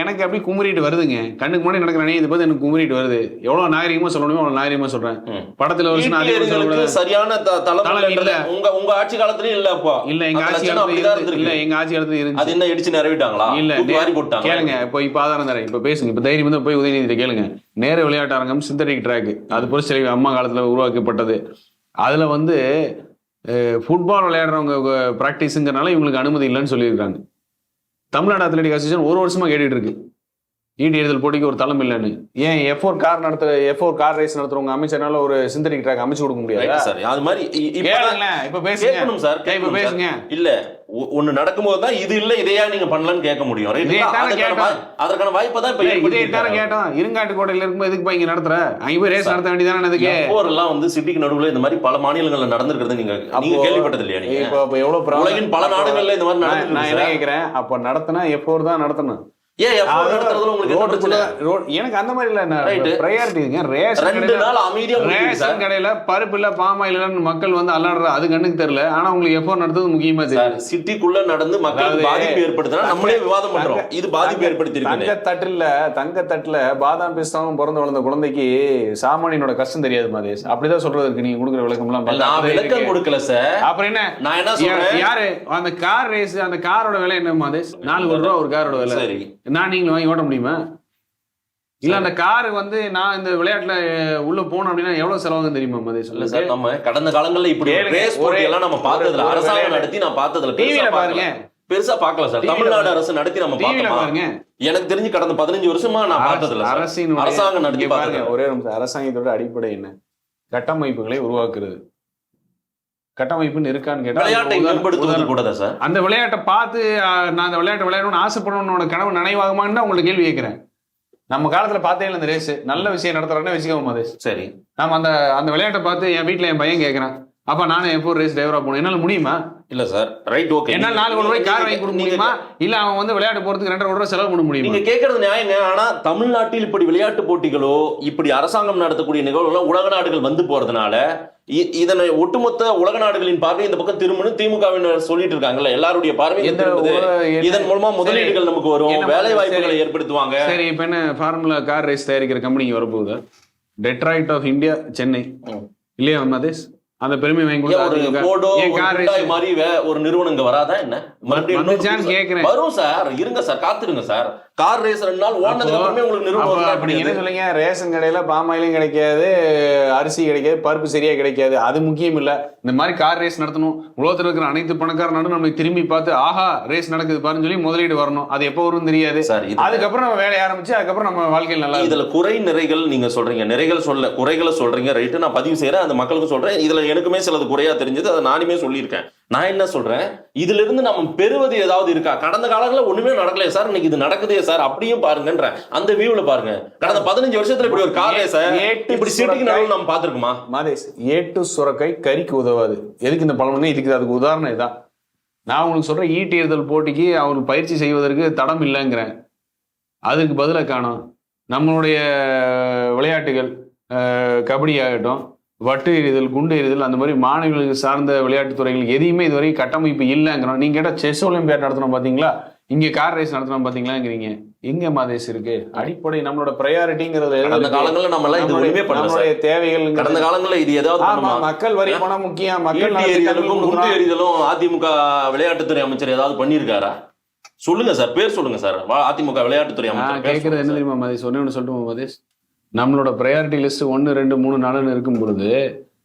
எனக்கு அப்படி குமுறிட்டு வருதுங்க. கண்ணுக்கு முன்னாடி நடக்கிறேன் இது பத்தி எனக்கு குமுறிட்டு வருது. எவ்வளவு நாகரிகமா சொல்லணுமோ அவ்வளவு நாகரிகமா சொல்றேன். படத்துல சரியான தலைமை இல்ல உங்க ஆட்சி காலத்துலயும் இல்ல. அப்போ இல்ல எங்க ஆட்சி காலத்துல இல்ல, எங்க ஆட்சி காலத்துல இருந்துச்சு. அது என்ன இடிச்சு நிறைவிட்டாங்களா? இல்ல போட்டாங்க. கேளுங்க, இப்ப ஆதாரம் தரேன். இப்ப பேசுங்க. இப்ப தைரியம் வந்து போய் உதயநிதி கேளுங்க. நேர விளையாட்டு அரங்கம் சிந்தட்டிக் ட்ராக், அது புரட்சி அம்மா காலத்துல உருவாக்கப்பட்டது. அதுல வந்து ஃபுட்பால் விளையாடுறவங்க பிராக்டிஸ்ங்கிறனால இவங்களுக்கு அனுமதி இல்லைன்னு சொல்லியிருக்காங்க. தமிழ்நாடு அத்லெட்டிக் அசோசியேஷன் ஒரு வருஷமா கேட்டுட்டு இருக்கு ஈட்டி எறிதல் போட்டிக்கு ஒரு தளம் இல்லைன்னு. ஏன் F4 கார் ரேஸ் நடத்துறவங்க அமைச்சர்னால ஒரு சிந்தட்டிக் ட்ராக் அமைச்சு கொடுக்க முடியாது? அது மாதிரி இப்ப பேசுங்க. இல்ல ஒண்ணு நடக்கும்போது தான் இது இல்ல இதையா நீங்க பண்ணலாம்னு கேட்க முடியும். அதற்கான வாய்ப்பை தான் கேட்டோம். இருங்காட்டுக்கோட்டையில இருக்கும்போது எதுக்கு இங்க நடத்துற? அங்க போய் ரேஸ் நடத்த வேண்டியதானே. எல்லாம் வந்து சிட்டிக்கு நடுவுல இந்த மாதிரி பல மாநிலங்கள்ல நடந்திருக்கிறது நீங்க கேள்விப்பட்டது இல்லையா? நீங்க இப்ப எவ்வளவு உலகின் பல நாடுகள்ல இந்த மாதிரி நடந்து. நான் என்ன கேட்கிறேன், அப்ப நடத்தினா F4 தான் நடத்தணும். எனக்கு அந்த மாதிரி இல்ல, பிரையாரிட்டிங்க. ரேஷன் கடையில பருப்பு இல்ல பாமாயில் இல்லன்னு மக்கள் வந்து அல்லாடுற அது கண்ணுக்கு தெரியல. ஆனா உங்களுக்கு F4 நடத்துறது முக்கியமா தெரியும். சிட்டிக்குள்ள நடந்து மக்களுக்கு பாதிப்பு ஏற்படுத்தினா நம்மளே விவாதம் பண்றோம். இது பாதிப்பு ஏற்படுத்தி தங்க தட்டுல பாதாம் பிஸ்தாவும் பிறந்து வளர்ந்த குழந்தைக்கு சாமானியனோட கஷ்டம் தெரியாது மாதேஷ். அப்படிதான் சொல்றதுக்கு நீங்க கொடுக்குற விளக்கம் எல்லாம் விளக்கம் கொடுக்கல சார். அப்புறம் என்ன நான் என்ன சொல்றேன், யாரு அந்த கார் ரேஸ் அந்த காரோட விலை என்ன மாதேஷ்? 4 கோடி ரூபா ஒரு காரோட விலை. சரி, நான் நீங்களும் வாங்கி ஓட்ட முடியுமா? இல்ல அந்த கார் வந்து நான் இந்த விளையாட்டுல உள்ள போனோம் அப்படின்னா எவ்வளவு செலவாகும் தெரியுமா மதேஷ்? இல்ல சார், நம்ம கடந்த காலங்கள்ல இப்படி ரேஸ் போட்டி எல்லாம் நம்ம பார்த்ததுல அரசாங்கம் நடத்தி நான் பார்த்ததுல டிவில பாருங்க, பெருசா பார்க்கல சார். தமிழ்நாடு அரசு நடத்தி நம்ம பாருங்க. எனக்கு தெரிஞ்சு கடந்த 15 வருஷமா நான் பார்த்ததுல அரசாங்கம் நடத்தி பாருங்க. ஒரே நிமிஷம். அரசாங்கத்தோட அடிப்படை என்ன? கட்டமைப்புகளை உருவாக்குறது. கட்டமைப்புன்னு இருக்கான்னு கேட்டா விளையாட்டை மேம்படுத்துவது கூட தான் சார். அந்த விளையாட்டை பார்த்து நான் அந்த விளையாட்டை விளையாடணும்னு ஆசைப்படணும்னோட கனவு நினைவாகுமான்னு உங்களுக்கு கேள்வி கேட்கிறேன். நம்ம காலத்துல பார்த்தே இல்லை இந்த ரேஸ். நல்ல விஷயம் நடத்துறோன்னு வச்சுக்கோங்க மதேஷ். சரி, நம்ம அந்த விளையாட்டை பார்த்து என் வீட்டுல என் பையன் கேட்கறான், அப்ப நானும் F4 ரேஸ் டிரைவரா போகணும், என்னால முடியுமா? இல்ல சார், ரைட், ஓகே. என்னால 4 கோடி ரூபாய் கார் வாங்கி கொடுக்க முடியுமா? இல்ல அவன் வந்து விளையாட்டு போறதுக்கு 2.5 கோடி ரூபாய் செலவு பண்ண முடியுமா? நீங்க கேட்கறது நியாயங்க. ஆனா தமிழ்நாட்டில் இப்படி விளையாட்டு போட்டிகளோ இப்படி அரசாங்கம் நடத்தக்கூடிய நிகழ்வுகளோ உலக நாடுகள் வந்து போறதுனால இதனை ஒட்டுமொத்த உலக நாடுகளின் பார்வை இந்த பக்கம் திரும்பணும் திமுகவினர் சொல்லிட்டு இருக்காங்கல்ல. எல்லாருடைய பார்வை இதன் மூலமா முதலீடுகள் நமக்கு வரும், வேலை வாய்ப்புகளை ஏற்படுத்துவாங்க. சரி, இப்ப என்ன ஃபார்முலா கார் ரேஸ் தயாரிக்கிற கம்பெனிக்கு வரப்போகுது. டெட்ராய்ட் ஆஃப் இந்தியா, சென்னை இல்லையா மதேஷ்? அந்த பெருமை வாங்கி மாதிரி ஒரு நிறுவனம் இங்க வராதா என்ன? கேக்குறேன். வரும் சார், இருங்க சார், காத்துருங்க சார். கார் ரேஸ் 2 நாள் ஓடுனதுக்கு அப்புறமே உங்களுக்கு நிறுவனம். அப்படி என்ன சொல்லுங்க, ரேஷன் கடையில பாமாயிலும் கிடைக்காது, அரிசி கிடைக்காது, பருப்பு சரியா கிடைக்காது, அது முக்கியம் இல்ல. இந்த மாதிரி கார் ரேஸ் நடத்தணும். உலகத்தில் இருக்கிற அனைத்து பணக்கார நாடும் நம்ம திரும்பி பார்த்து ஆஹா ரேஸ் நடக்குது பாருன்னு சொல்லி முதலீடு வரணும். அது எப்போ வரும் தெரியாது. அதுக்கப்புறம் நம்ம வேலையை ஆரம்பிச்சு அதுக்கப்புறம் நம்ம வாழ்க்கையில் நல்லா. இதுல குறை நிறைகள் நீங்க சொல்றீங்க, நிறைகள் சொல்ல குறைகளை சொல்றீங்க, ரைட்டு, நான் பதிவு செய்யறேன், அந்த மக்களுக்கு சொல்றேன். இதுல எனக்குமே சிலது குறையா தெரிஞ்சது, அதை நானுமே சொல்லியிருக்கேன். நான் என்ன சொல்றேன், இதுல இருந்து நம்ம பெறுவது ஏதாவது இருக்கா? கடந்த காலங்களில் ஒண்ணுமே நடக்கலையே சார், இன்னைக்கு இது நடக்குதே சார், அப்படியும் பாருங்கன்ற அந்த வியூல பாருங்க. கடந்த 15 வருஷத்துல இப்படி ஒரு கார் ரேஸ் இப்படி சிட்டிக்கு நடுவுல நம்ம பாத்துருக்குமா மாதேஷ்? ஏட்டு சுரக்காய் கறிக்கு உதவாது. எதுக்கு இந்த பழமொழி? இதுக்கு அதுக்கு உதாரணம் இதான். நான் உங்களுக்கு சொல்றேன், ஈட்டி எறிதல் போட்டிக்கு அவருக்கு பயிற்சி செய்வதற்கு தடம் இல்லைங்கிறேன். அதுக்கு பதிலாக காணும் நம்மளுடைய விளையாட்டுகள் கபடி ஆகட்டும், வட்டு எறிதல், குண்டு எறிதல், அந்த மாதிரி மாணவர்களுக்கு சார்ந்த விளையாட்டுத் துறைகள் எதையுமே இதுவரை கட்டமைப்பு இல்லைங்கிறோம். நீங்க கேட்டால் செஸ் ஒலிம்பியாட் நடத்தணும் பாத்தீங்களா, இங்க கார் ரேஸ் நடத்தணும் பாத்தீங்களாங்கிறீங்க. எங்க மாதேஷ் இருக்கு அடிப்படை நம்மளோட ப்ரையாரிட்டிங்கிறது? கடந்த காலங்களில் நம்ம எல்லாம் இது ஒண்ணுமே பண்ணல. நம்மளுடைய தேவைகள் கடந்த காலங்களில் இது ஏதாவது மக்கள் வரி பணம் முக்கியம். மக்கள் குண்டு எறிதலும் அதிமுக விளையாட்டுத்துறை அமைச்சர் ஏதாவது பண்ணியிருக்காரா? சொல்லுங்க சார், பேர் சொல்லுங்க சார். அதிமுக விளையாட்டுத்துறை அமைச்சர் கேட்கறது என்ன தெரியுமா மதேஷ்? ஒன்னு சொல்லட்டுமா மதேஷ்? நம்மளோட ப்ரையாரிட்டி லிஸ்ட் 1, 2, 3, 4 இருக்கும் பொழுது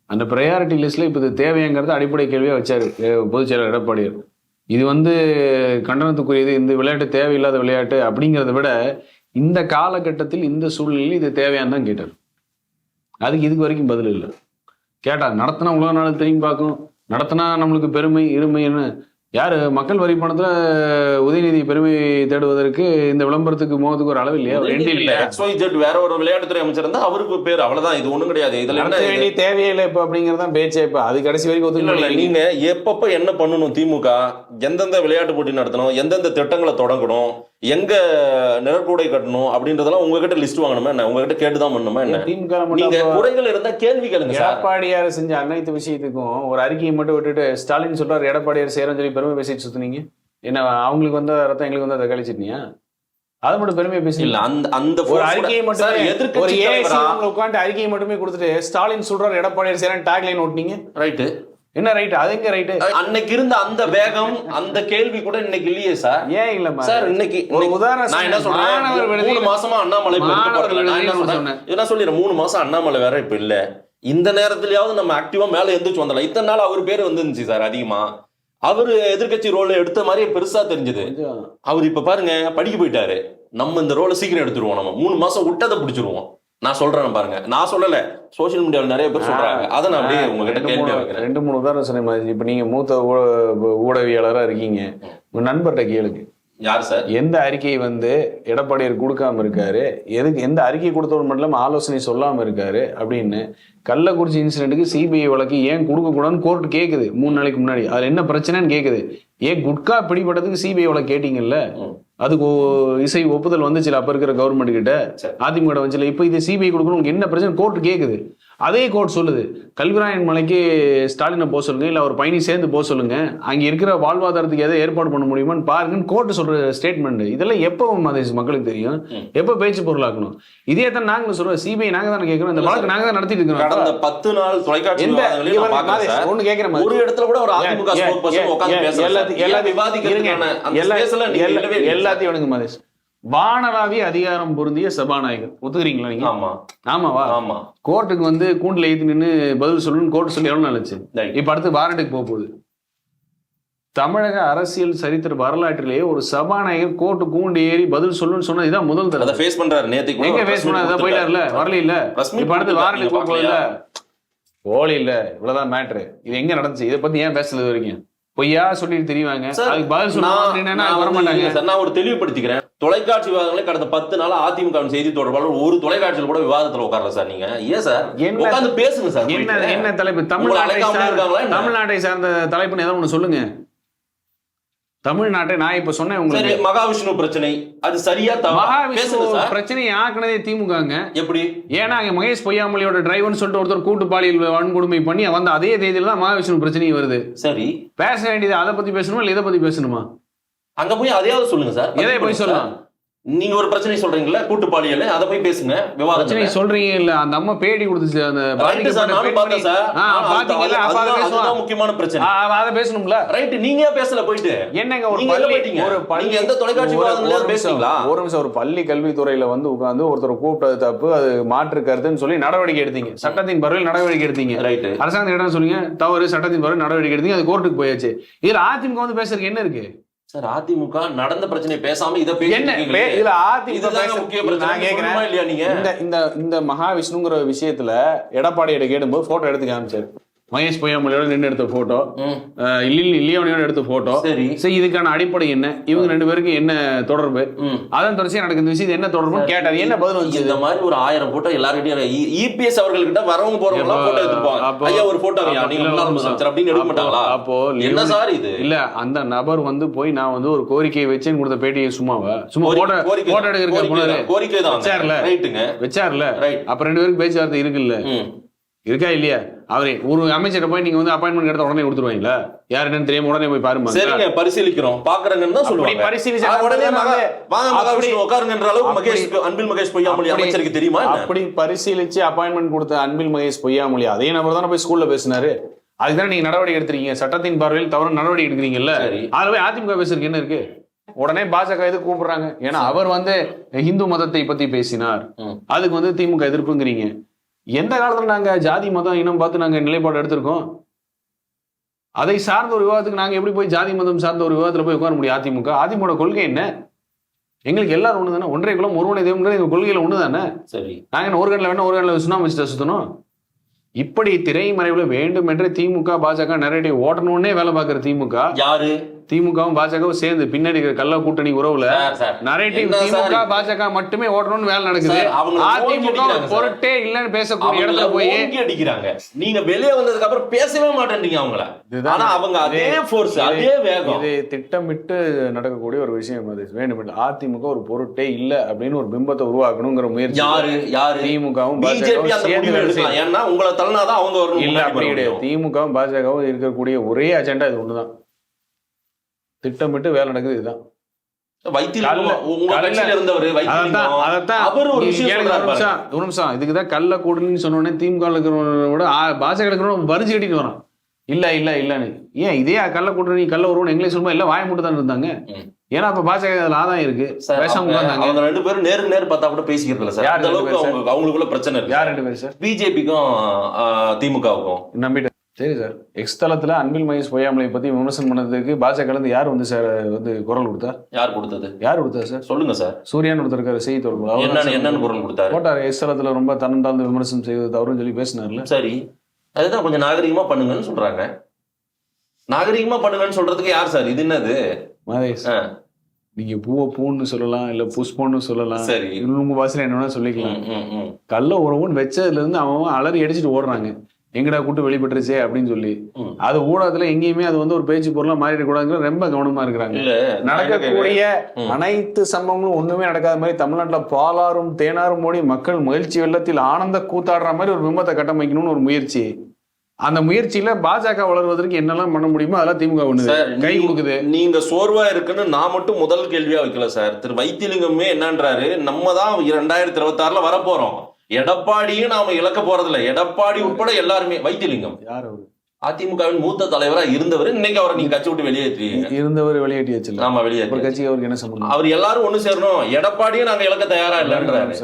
அந்த ப்ரையாரிட்டி லிஸ்ட்ல இப்போ இது தேவைங்கிறது அடிப்படை கேள்வியா வச்சாரு பொதுச் செயலர் எடப்பாடியார். இது கண்டனத்துக்குரியது, இந்த விளையாட்டு தேவையில்லாத விளையாட்டு அப்படிங்கிறத விட இந்த காலகட்டத்தில் இந்த சூழ்நிலையில் இது தேவையான்னு தான் கேட்டார். அதுக்கு இதுக்கு வரைக்கும் பதில் இல்லை. கேட்டா நடத்தினா உலக நாடு திரும்பி பார்க்கும், நடத்தினா நம்மளுக்கு பெருமை இருமை என்ன? யாரு மக்கள் வரி பணத்துல உதயநிதி பெருமை தேடுவதற்கு இந்த விளம்பரத்துக்கு மோகத்துக்கு ஒரு அளவு இல்லையா? வேற ஒரு விளையாட்டுத்துறை அமைச்சர் இருந்தா அவருக்கு பேர், அவ்வளவுதான். இது ஒண்ணும் கிடையாது. இதுல வேண்டிய தேவையில்லை இப்ப அப்படிங்கறதான் பேச்சே. இப்ப அது கடைசி வரைக்கும் ஒத்துக்கல. நீங்க எப்பப்ப என்ன பண்ணணும், திமுக எந்தெந்த விளையாட்டு போட்டி நடத்தணும், எந்தெந்த திட்டங்களை தொடங்கணும், எங்க நிழற்கூடை கட்டணும் அப்படின்றதெல்லாம் உங்ககிட்ட லிஸ்ட் வாங்கணுமா என்ன? உங்ககிட்ட கேட்டுதான் பண்ணணுமா என்ன? நீங்க குறைகள் இருந்தா கேள்வி கேளுங்க. எடப்பாடியார் செஞ்ச அனைத்து விஷயத்துக்கும் ஒரு அறிக்கையை மட்டும் விட்டுட்டு ஸ்டாலின் சொல்றாரு எடப்பாடியார் சேரன்னு சொல்லி பெருமை பேசிட்டு சுத்துனீங்க. என்ன அவங்களுக்கு வந்த ரத்தம் எங்களுக்கு வந்து அதை கழிச்சிட்டீங்க? அது மட்டும் பெருமையை பேசி இல்ல. அந்த ஒரு அறிக்கையை மட்டும் ஒரு ஏஐசி உட்காந்து அறிக்கையை மட்டுமே கொடுத்துட்டு ஸ்டாலின் சொல்றாரு எடப்பாடியார் சேரன் டேக்லைன் ஓட்டுனீங்க. ரைட்டு, என்ன ரைட்? அது எங்க ரைட்? அன்னைக்கு இருந்த அந்த வேகம், அந்த கேள்வி கூட இன்னைக்கு இல்லையே சார். ஏன் இல்ல சார்? இன்னைக்கு ஒரு உதாரணம் நான் என்ன சொல்றேன், 3 மாசமா அண்ணாமலை என்ன சொல்லிடுறேன், 3 மாசம் அண்ணாமலை வேற இப்ப இல்ல. இந்த நேரத்திலயாவது நம்ம ஆக்டிவா மேல எந்திரிச்சு வந்தலாம். இத்தனை நாள் அவர் பேர் வந்துருந்துச்சு சார் அதிகமா. அவரு எதிர்கட்சி ரோல் எடுத்த மாதிரியே பெருசா தெரிஞ்சது. அவர் இப்ப பாருங்க படிக்க போயிட்டாரு. நம்ம இந்த ரோலை சீக்கிரம் எடுத்துருவோம். நம்ம 3 மாசம் விட்டதை பிடிச்சிருவோம். நான் சொல்றேன் பாருங்க, நான் சொல்லல, சோசியல் மீடியாவில் நிறைய பேர் சொல்றாங்க. அதை நான் அப்படியே உங்ககிட்ட கேள்வி வைக்கிறேன். 2-3 உதாரணம் சொன்னேன். இப்ப நீங்க மூத்த ஊடகவியலாளரா இருக்கீங்க, உங்க நண்பர்கிட்ட கேளுங்க. யார் சார் எந்த அறிக்கையை எடப்பாடியார் கொடுக்காம இருக்காரு, எந்த அறிக்கை கொடுத்தவங்க மட்டும் இல்லாம ஆலோசனை சொல்லாம இருக்காரு அப்படின்னு. கள்ளக்குறிச்சி இன்சிடென்ட்டுக்கு சிபிஐ வழக்கு ஏன் கொடுக்க கூடாதுன்னு கோர்ட் கேக்குது 3 நாளைக்கு முன்னாடி. அதுல என்ன பிரச்சனைன்னு கேக்குது. ஏன் குட்கா பிடிபட்டதுக்கு சிபிஐ வழக்கு கேட்டீங்கல்ல, அதுக்கு இசை ஒப்புதல் வந்துச்சுல அப்ப இருக்கிற கவர்மெண்ட் கிட்ட, அதிமுக வந்துச்சுல. இப்ப இது சிபிஐ கொடுக்கணும், என்ன பிரச்சனை கோர்ட் கேக்குது. அதே கோர்ட் சொல்லுது கல்விராயன் மலைக்கு ஸ்டாலினை போக சொல்லுங்க, இல்ல அவர் பயணி சேர்ந்து போக சொல்லுங்க, அங்க இருக்கிற வாழ்வாதாரத்துக்கு எதை ஏற்பாடு பண்ண முடியுமான்னு பாருங்கன்னு கோர்ட் சொல்ற ஸ்டேட்மெண்ட். இதெல்லாம் எப்போ மக்களுக்கு தெரியும், எப்ப பேச்சு பொருளாக்கணும்? இதே தான் நாங்களும் சொல்றோம், சிபிஐ நாங்க தானே கேட்கிறோம், இந்த வழக்கு நாங்க தான் நடத்திட்டு இருக்கிறோம். கடந்த 10 நாள் தொலைக்காட்சி ஒண்ணு கேட்கிறேன், ஒரு இடத்துல கூட ஒரு அதிமுக ஸ்போக்ஸ்பர்சன் உட்கார்ந்து எல்லாத்தையும் வணங்க மதேஷ். வானளாவிய அதிகாரம் பொருந்திய சபாநாயகர் ஒத்துக்கிறீங்களா நீங்க? ஆமா. ஆமாவா? ஆமா. கோர்ட்டுக்கு கூண்டுல ஏத்தி நின்று பதில் சொல்லணும்னு கோர்ட் சொல்லி எவ்வளவு நாளாச்சு? இப்ப அடுத்து வாரண்டுக்கு போக போகுது. தமிழக அரசியல் சரித்திர வரலாற்றிலேயே ஒரு சபாநாயகர் கோர்ட்டு கூண்டு ஏறி பதில் சொல்லணும்னு சொன்னா இதான் முதல் தடவை. ஃபேஸ் பண்றாரு. நேத்துக்கு எங்க ஃபேஸ் பண்ணாரு? போயிட்டாருல, வரல இல்ல. இப்ப அடுத்து வாரண்டுக்கு போக போகுதுல, ஓலி இல்ல. இவ்வளவுதான் மேட்ரு. இது எங்க நடந்துச்சு? இதை பத்தி ஏன் பேசல வரைக்கும்? பொய்யா சொல்லிட்டு தெரியுவாங்க, அதுக்கு பதில் சொன்னா வரமாட்டாங்க. நான் ஒரு தெளிவுபடுத்திக்கிறேன். தொலைக்காட்சி விவாதங்களே கடந்த 10 நாள் அதிமுக செய்தி தொடர்பாளர் ஒரு தொலைக்காட்சியில் கூட விவாதத்துல உட்கார்ல சார். நீங்க ஏன் சார் உட்கார்ந்து பேசுங்க சார். என்ன தலைப்பு? தமிழ்நாட்டை சார்ந்த தலைப்புன்னு ஏதாவது ஒண்ணு சொல்லுங்க. தமிழ்நாட்டை நான் இப்ப சொன்னேன் உங்களுக்கு. மகாவிஷ்ணு பிரச்சனை அது சரியா? மகாவிஷ்ணு பிரச்சனை ஆக்குனதே திமுகங்க. எப்படி? ஏன்னா அங்க மகேஷ் பொய்யாமொழியோட டிரைவர்னு சொல்லிட்டு ஒருத்தர் கூட்டு பாலியல் வன்கொடுமை பண்ணி அதே தேதியில தான் மகாவிஷ்ணு பிரச்சனை வருது. சரி, பேச வேண்டியது அதை பத்தி பேசணுமா இல்ல இதை பத்தி பேசணுமா? அங்க போய் அதையாவது சொல்லுங்க சார். எதை போய் சொல்லலாம்? நீங்க ஒரு பிரச்சனை சொல்றீங்களா, கூட்டு பாலியல், அதை போய் பேசுங்க. பிரச்சனை சொல்றீங்க இல்ல, அந்த அம்மா பேடி கொடுத்துச்சு அந்த முக்கியமான பிரச்சனை, அதை பேசணும்ல. ரைட், நீங்க பேசல போயிட்டு என்னங்க ஒரு பள்ளி எந்த தொலைக்காட்சி பேசுறீங்களா? ஒரு நிமிஷம். ஒரு பள்ளி கல்வித்துறையில உட்கார்ந்து ஒருத்தர் கூப்பிட்டது தப்பு, அது மாற்று கருத்துன்னு சொல்லி நடவடிக்கை எடுத்தீங்க. சட்டத்தின் பரவல் நடவடிக்கை எடுத்தீங்க. ரைட், அரசாங்கம் இடம் சொல்லுங்க தவறு, சட்டத்தின் பரவல் நடவடிக்கை எடுத்தீங்க, அது கோர்ட்டுக்கு போயாச்சு. இதுல அதிமுக பேசுறதுக்கு என்ன இருக்கு சார்? அதிமுக நடந்த பிரச்சனை பேசாம இத இந்த மகாவிஷ்ணுங்கிற விஷயத்துல எடப்பாடியிட கேடும்போது போட்டோ எடுத்து காமிச்சாரு. மகேஷ் பொய்யாமொழியோட நின்று எடுத்த போட்டோ, லியோனியோட எடுத்த போட்டோ. சரி, இதுக்கான அடிப்படை என்ன, இவங்க 2 பேருக்கு என்ன தொடர்பு, அதன் தொடர்ச்சியா நடக்குது விஷயம் என்ன தொடர்பு கேட்டாரு. என்ன பதில் வந்து இந்த மாதிரி ஒரு 1000 போட்டோ எல்லார்கிட்டயும் இபிஎஸ் அவர்கள்கிட்ட வரவங்க போறவங்க போட்டோ எடுத்துப்பாங்க. ஐயா ஒரு போட்டோ நீங்க முன்னாள் முதலமைச்சர் அப்படின்னு எடுக்க மாட்டாங்களா? அப்போ என்ன சார் இது? இல்ல, அந்த நபர் வந்து போய் நான் வந்து ஒரு கோரிக்கையை வச்சேன்னு கொடுத்த பேட்டியை சும்மா போட்டோ எடுக்கிற கோரிக்கை தான் வச்சார்ல. அப்ப 2 பேருக்கு பேச்சுவார்த்தை இருக்குல்ல, இருக்கா இல்லையா? அவரே ஒரு அமைச்சரை போய் நீங்க வந்து அப்பாயின்மெண்ட் எடுத்த உடனே கொடுத்துருவாங்களா? யாரு என்னன்னு தெரியாம உடனே போய் பாருங்க. சரிங்க, பரிசீலிக்கிறோம் பாக்குறேன்னு தான் சொல்லுவாங்க. பரிசீலிச்சா உடனே வாங்க மகாவிஷ்ணு உட்காருங்கன்ற அளவுக்கு மகேஷ் அன்பில் மகேஷ் பொய்யாமொழி அமைச்சருக்கு தெரியுமா? அப்படி பரிசீலிச்சு அப்பாயின்மெண்ட் கொடுத்த அன்பில் மகேஷ் பொய்யாமொழி அதே நபர் தானே போய் ஸ்கூல்ல பேசினாரு. அதுதான் நீங்க நடவடிக்கை எடுத்துறீங்க. சட்டத்தின் பார்வையில் தவறு நடவடிக்கை எடுக்கிறீங்கல்ல. அதுல போய் அதிமுக பேசுறதுக்கு என்ன இருக்கு? உடனே பாஜக எதுக்கு கூப்பிடுறாங்க? ஏன்னா அவர் வந்து இந்து மதத்தை பத்தி பேசினார், அதுக்கு வந்து திமுக எதிர்ப்புங்கிறீங்க. எந்த காலத்துல நாங்க ஜாதி மதம் இனம் பார்த்து நாங்க நிலைப்பாடு எடுத்திருக்கோம்? அதை சார்ந்த ஒரு விவாதத்துக்கு நாங்க எப்படி போய் ஜாதி மதம் சார்ந்த ஒரு விவாதத்துல போய் உட்கார முடியும்? அதிமுக கொள்கை என்ன? எங்களுக்கு எல்லாரும் ஒண்ணு தானே, ஒன்றை குலம் ஒருவனை தெய்வம்ன்றது எங்க கொள்கையில ஒண்ணு தானே. சரி, நாங்க ஒரு கண்ணில் வேணா ஒரு கண்ணில் சுண்ணாம வச்சுட்டா சுத்தணும். இப்படி திரைமறைவுல வேண்டும் என்று திமுக பாஜக நரேட்டிவ் ஓட்டணும்னே வேலை பார்க்கிற திமுக யாரு? திமுகவும் பாஜகவும் சேர்ந்து பின்னாடி கள்ள கூட்டணி உறவுல நரேட்டிவ் திமுக பாஜக மட்டுமே ஓட்டணும்னு வேலை நடக்குது. அதிமுக பொருட்டே இல்லன்னு பேசக்கூடிய இடத்துல போய் அடிக்கிறாங்க. நீங்க வெளியே வந்ததுக்கு அப்புறம் பேசவே மாட்டேன்றீங்க அவங்கள. ஆனா அவங்க அதே ஃபோர்ஸ் அதே வேகம். இது திட்டமிட்டு நடக்கக்கூடிய ஒரு விஷயம். அது வேண்டும். அதிமுக ஒரு பொருட்டே இல்ல அப்படின்னு ஒரு பிம்பத்தை உருவாக்கணுங்கிற முயற்சி யாரு திமுகவும் பாஜகவும். ஏன்னா உங்களை தள்ளனாதான் அவங்க வரணும். இல்ல, அப்படி கிடையாது. திமுகவும் பாஜகவும் இருக்கக்கூடிய ஒரே அஜெண்டா இது ஒண்ணுதான். திட்டமிட்டு வேலை நடக்குது. இதுதான் இதுக்குதான் கள்ள கூட்டணின்னு சொன்ன திமுக இருக்கிறவனோட பாஜக இருக்கிறவங்க வரிஞ்சு கட்டிட்டு வரான். இல்ல இல்ல இல்லன்னு ஏன் இதே கள்ள கூட்டணி கள்ள ஒருவன் எங்களே சொல்லுமா இல்ல வாய மட்டும் தான் இருந்தாங்க. ஏன்னா அப்ப பாஜக அதுல ஆதாயம் இருக்கு. அவங்க 2 பேரும் நேருக்கு நேர் பார்த்தா கூட பேசிக்கிறதுல சார். அந்த அளவுக்கு அவங்களுக்குள்ள பிரச்சனை இருக்கு. யார் 2 பேர் சார்? பிஜேபிக்கும் திமுகவுக்கும் நம்பிட்டு. சரி சார், எக்ஸ் தளத்துல அன்பில் மகேஷ் பொய்யாமொழியை பத்தி விமர்சனம் பண்ணதுக்கு பாஜக இருந்து யார் வந்து சார் வந்து குரல் கொடுத்தா? யார் கொடுத்தது சார்? சொல்லுங்க சார். சூர்யான்னு ஒருத்தர் இருக்காரு, செய்தி தொடர்பு. என்னன்னு குரல் கொடுத்தாரு? போட்டாரு எக்ஸ் தளத்துல ரொம்ப தன்னந்தாழ்ந்து விமர்சனம் செய்வது தவறுன்னு சொல்லி பேசினார்ல. சரி, அதுதான் கொஞ்சம் நாகரிகமா பண்ணுங்கன்னு சொல்றாங்க. நாகரிகமா பண்ணுங்கன்னு சொல்றதுக்கு யார் சார்? இது என்னது மகேஷ்? நீங்க பூவை பூன்னு சொல்லலாம், இல்ல புஷ்பம்னு சொல்லலாம். சரி, உங்க பாசையில என்ன சொல்லிக்கலாம். கள்ள உறவுன்னு வச்சதுல இருந்து அவன் அலறி அடிச்சுட்டு ஓடுறாங்க. எங்கடா கூட்டு வெளிப்பட்டுருச்சே அப்படின்னு சொல்லி. அது ஊடகத்துல எங்கேயுமே அது வந்து ஒரு பேச்சு பொருளா மாறிடக்கூடாது, ரொம்ப கவனமா இருக்கிறாங்க. நடக்கக்கூடிய அனைத்து சம்பவங்களும் ஒண்ணுமே நடக்காத மாதிரி தமிழ்நாட்டுல பாலாரும் தேனாரும் ஓடி மக்கள் மகிழ்ச்சி வெள்ளத்தில் ஆனந்த கூத்தாடுற மாதிரி ஒரு பிம்பத்தை கட்டமைக்கணும்னு ஒரு முயற்சி. அந்த முயற்சியில பாஜக வளர்வதற்கு என்னெல்லாம் பண்ண முடியுமோ அதெல்லாம் திமுக ஒண்ணு கை கொடுக்குது. நீங்க சோர்வா இருக்குன்னு நான் மட்டும் முதல் கேள்வியா வைக்கல சார். திரு வைத்திலிங்கமே என்னன்றாரு, நம்ம தான் 2026 வரப்போறோம், எடப்பாடியும் நாம இழக்க போறதில்ல, எடப்பாடி உட்பட எல்லாருமே. வைத்திலிங்கம் யார்? அவரு அதிமுகவின் மூத்த தலைவரா இருந்தவர். இன்னைக்கு அவரை நீங்க கட்சி விட்டு வெளியேற்றீங்க. இருந்தவர் வெளியேற்றியாச்சு. ஆமா, வெளியேற்ற கட்சி அவருக்கு என்ன சம்பந்தம்? அவர் எல்லாரும் ஒண்ணு சேரணும், எடப்பாடியும் நாங்க இழக்க தயாரா இல்லைன்றாரு.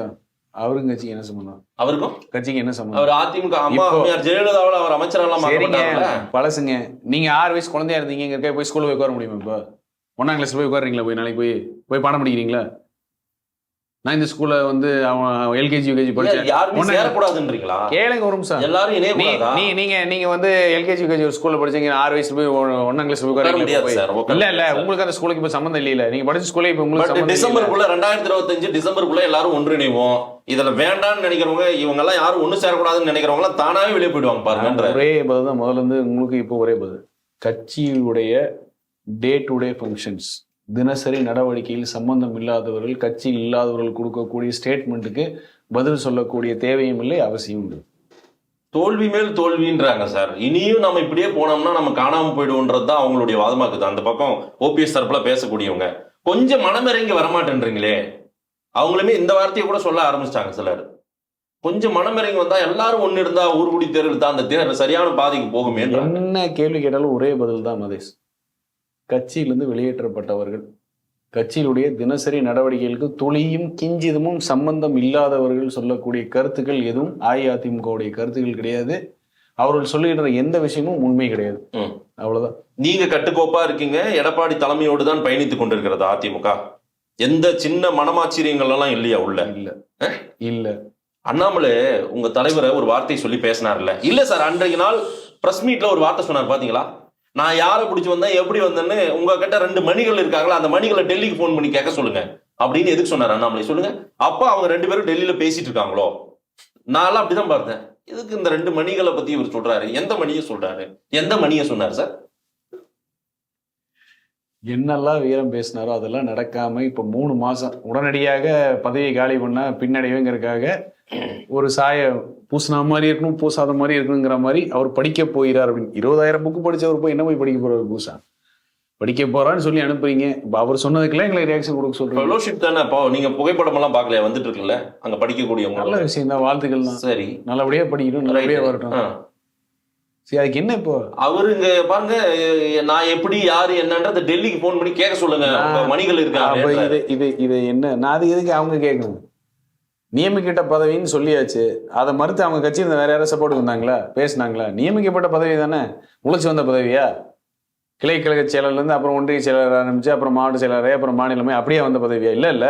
அவருக்கும் கட்சிக்கு என்ன சம்பந்தம்? அவருக்கும் கட்சிக்கு என்ன சம்பந்தம்? அவர் அதிமுக அம்மா ஜெயலலிதாவில் அவர் அமைச்சரெல்லாம் பழசுங்க. நீங்க 6 வயசு குழந்தையா இருந்தீங்க, இங்க போய் ஸ்கூல்ல போய் உட்கார முடியுமா? இப்போ 1ஆம் கிளாஸ்ல போய் உட்காருங்களா? போய் நாளைக்கு போய் பாடம் படிக்கிறீங்களா? நான் இந்த ஸ்கூல்ல வந்து அவன் எல்கேஜி யூகேஜி படிச்சேன். கேளுங்க ஒரு நிமிஷம். எல்லாரும் நீங்க வந்து எல்கேஜி யூகேஜி ஒரு ஸ்கூல்ல படிச்சீங்க, 6 வயசுல போய் 1ஆம் கிளாஸ் போய் இல்ல உங்களுக்கு அந்த ஸ்கூலுக்கு இப்ப சம்பந்தம் இல்ல. நீங்க படிச்ச ஸ்கூல்ல இப்ப உங்களுக்கு டிசம்பருக்குள்ள 2025 டிசம்பருக்குள்ள எல்லாரும் ஒன்றிணைவோம். இதுல வேண்டாம்னு நினைக்கிறவங்க, இவங்க எல்லாம் யாரும் ஒண்ணு சேரக்கூடாதுன்னு நினைக்கிறவங்க எல்லாம் தானாவே வெளியே போயிடுவாங்க பாருங்க. ஒரே பதில் தான் முதல்ல இருந்து உங்களுக்கு இப்போ ஒரே பதில். கட்சியுடைய டே டு டே ஃபங்க்ஷன்ஸ், தினசரி நடவடிக்கையில் சம்பந்தம் இல்லாதவர்கள், கட்சி இல்லாதவர்கள் கொடுக்கக்கூடிய ஸ்டேட்மெண்ட்டுக்கு பதில் சொல்லக்கூடிய தேவையும் இல்லை, அவசியம் இல்லை. தோல்வி மேல் தோல்வின்றாங்க சார். இனியும் நம்ம இப்படியே போனோம்னா நம்ம காணாம போயிடுவோன்றது தான் அவங்களுடைய வாதமா இருக்குது. அந்த பக்கம் ஓபிஎஸ் தரப்புல பேசக்கூடியவங்க கொஞ்சம் மனமிறங்கி வரமாட்டேன்றீங்களே. அவங்களுமே இந்த வார்த்தையை கூட சொல்ல ஆரம்பிச்சிட்டாங்க சிலர். கொஞ்சம் மனமிறங்கி வந்தா எல்லாரும் ஒன்னு இருந்தா ஊர்குடி தேர்தல் தான் அந்த தேர்தல் சரியான பாதைக்கு போகுமே. என்ன கேள்வி கேட்டாலும் ஒரே பதில் தான் மதேஷ். கட்சியிலிருந்து வெளியேற்றப்பட்டவர்கள், கட்சியிலுடைய தினசரி நடவடிக்கைகளுக்கு துளியும் கிஞ்சிதமும் சம்பந்தம் இல்லாதவர்கள் சொல்லக்கூடிய கருத்துக்கள் எதுவும் அஇஅதிமுகவுடைய கருத்துக்கள் கிடையாது. அவர்கள் சொல்லுகின்ற எந்த விஷயமும் உண்மை கிடையாது. அவ்வளவுதான். நீங்க கட்டுக்கோப்பா இருக்கீங்க, எடப்பாடி தலைமையோடு தான் பயணித்துக் கொண்டிருக்கிறது அதிமுக. எந்த சின்ன மனமாச்சரியங்கள் எல்லாம் இல்லையா உள்ள? இல்ல. அண்ணாமலை உங்க தலைவரை ஒரு வார்த்தை சொல்லி பேசினார்ல? இல்ல சார், அன்றைய நாள் பிரஸ் மீட்ல ஒரு வார்த்தை சொன்னார் பாத்தீங்களா, நான் யாரை பிடிச்சி வந்தேன் எப்படி வந்தேன்னு உங்ககிட்ட 2 மணிகள் இருக்காங்களா, அந்த மணிகளை டெல்லிக்கு போன் பண்ணி கேட்க சொல்லுங்க அப்படின்னு எதுக்கு சொன்னார் அண்ணாமலை சொல்லுங்க. அப்ப அவங்க 2 பேரும் டெல்லியில பேசிட்டு இருக்காங்களோ? நான் அப்படிதான் பார்த்தேன். இதுக்கு இந்த 2 மணிகளை பத்தி இவர் சொல்றாரு. எந்த மணியை சொல்றாரு, எந்த மணியை சொன்னார் சார்? என்னெல்லாம் வீரம் பேசினாரோ அதெல்லாம் நடக்காம இப்ப 3 மாசம் உடனடியாக பதவியை காலி பண்ண பின்னடைவுங்கிறதுக்காக ஒரு சாய பூசின மாதிரி இருக்கணும், பூசாத மாதிரி இருக்கணுங்கிற மாதிரி அவர் படிக்க போகிறார் அப்படின்னு. 20,000 புக்கு படிச்சவர் போய் என்ன போய் படிக்க போறாரு? பூசா படிக்க போறான்னு சொல்லி அனுப்புறீங்க. இப்ப அவர் சொன்னதுக்குலாம் எங்களை ரியாக்ஷன் கொடுக்க சொல்றீங்க. ஃபெலோஷிப் தானே. இப்போ நீங்க புகைப்படம் எல்லாம் பார்க்கலையா, வந்துட்டு இருக்குல்ல அங்க படிக்கக்கூடியவங்க. நல்ல விஷயம் தான், வாழ்த்துக்கள் தான். சரி, நல்லபடியா படிக்கணும், நல்லபடியா வரட்டும். சரி, அதுக்கு என்ன இப்போ அவரு இங்க பாருங்க, நான் எப்படி யாரு என்னன்றத டெல்லிக்கு போன் பண்ணி கேட்க சொல்லுங்க, மணிகள் இருக்காங்க. இது என்ன, நான் அது எதுக்கு அவங்க கேட்கணும்? நியமிக்கப்பட்ட பதவின்னு சொல்லியாச்சு. அதை மறுத்து அவங்க கட்சி வேற யாரும் சப்போர்ட் வந்தாங்களா, பேசினாங்களா? நியமிக்கப்பட்ட பதவி தானே, முளைச்சு வந்த பதவியா? கிளை கழக செயலர்லேருந்து அப்புறம் ஒன்றிய செயலர் ஆரம்பிச்சு அப்புறம் மாவட்ட செயலரே அப்புறம் மாநிலமே அப்படியே வந்த பதவியா? இல்ல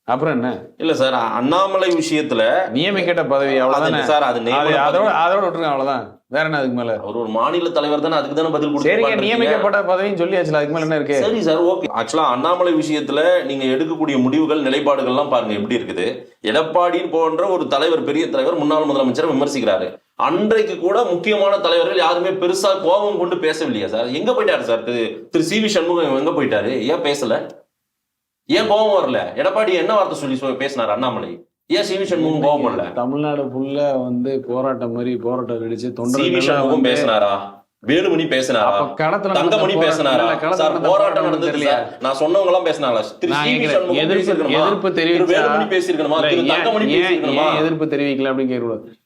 அப்புறம் என்ன? இல்ல சார், அண்ணாமலை விஷயத்துல நியமிக்கப்பட்ட பதவி அவ்வளவுதானே சார். அதோட விட்டுருங்க, அவ்வளவுதான். வேற என்ன அதுக்கு மேல? அவர் ஒரு மாநில தலைவர் தானே, அதுக்கு தானே பதில் கொடுத்து நியமிக்கப்பட்ட பதவின்னு சொல்லியாச்சுல, அதுக்கு மேல என்ன இருக்கு? சரி சார், ஓகே. ஆக்சுவலா அண்ணாமலை விஷயத்துல நீங்க எடுக்கக்கூடிய முடிவுகள், நிலைப்பாடுகள்லாம் பாருங்க எப்படி இருக்குது. எடப்பாடின்னு போன்ற ஒரு தலைவர், பெரிய தலைவர், முன்னாள் முதலமைச்சரை விமர்சிக்கிறாரு. அன்றைக்கு கூட முக்கியமான தலைவர்கள் யாருமே பெருசா கோபம் கொண்டு பேசவில்லையா சார்? எங்க போயிட்டாரு சார் திரு சி வி சண்முகம்? எங்க போயிட்டாரு? ஏன் பேசல? ஏன் கோபம் வரல? எடப்பாடி என்ன வார்த்தை சொல்லி பேசினார் அண்ணாமலை? ஏன் சி வி சண்முகம் கோபம் வரல? தமிழ்நாடு ஃபுல்லா போராட்டம் மாதிரி போராட்டம் வெடிச்சு சி வி சண்முகம் பேசினாரா? வேலுமணி பேசினாரா? தங்கமணி பேசினாரா? சார், போராட்டம் நடந்தது இல்லையா? நான் சொன்னவங்க எல்லாம் பேசினாங்களா? எதிர்ப்பு தெரிவிக்கணுமா? வேலுமணி பேசியிருக்கணுமா? தங்கமணி பேசியிருக்கணுமா? எதிர்ப்பு தெரிவிக்கல அப்படின்னு கேட்கக்கூடாது.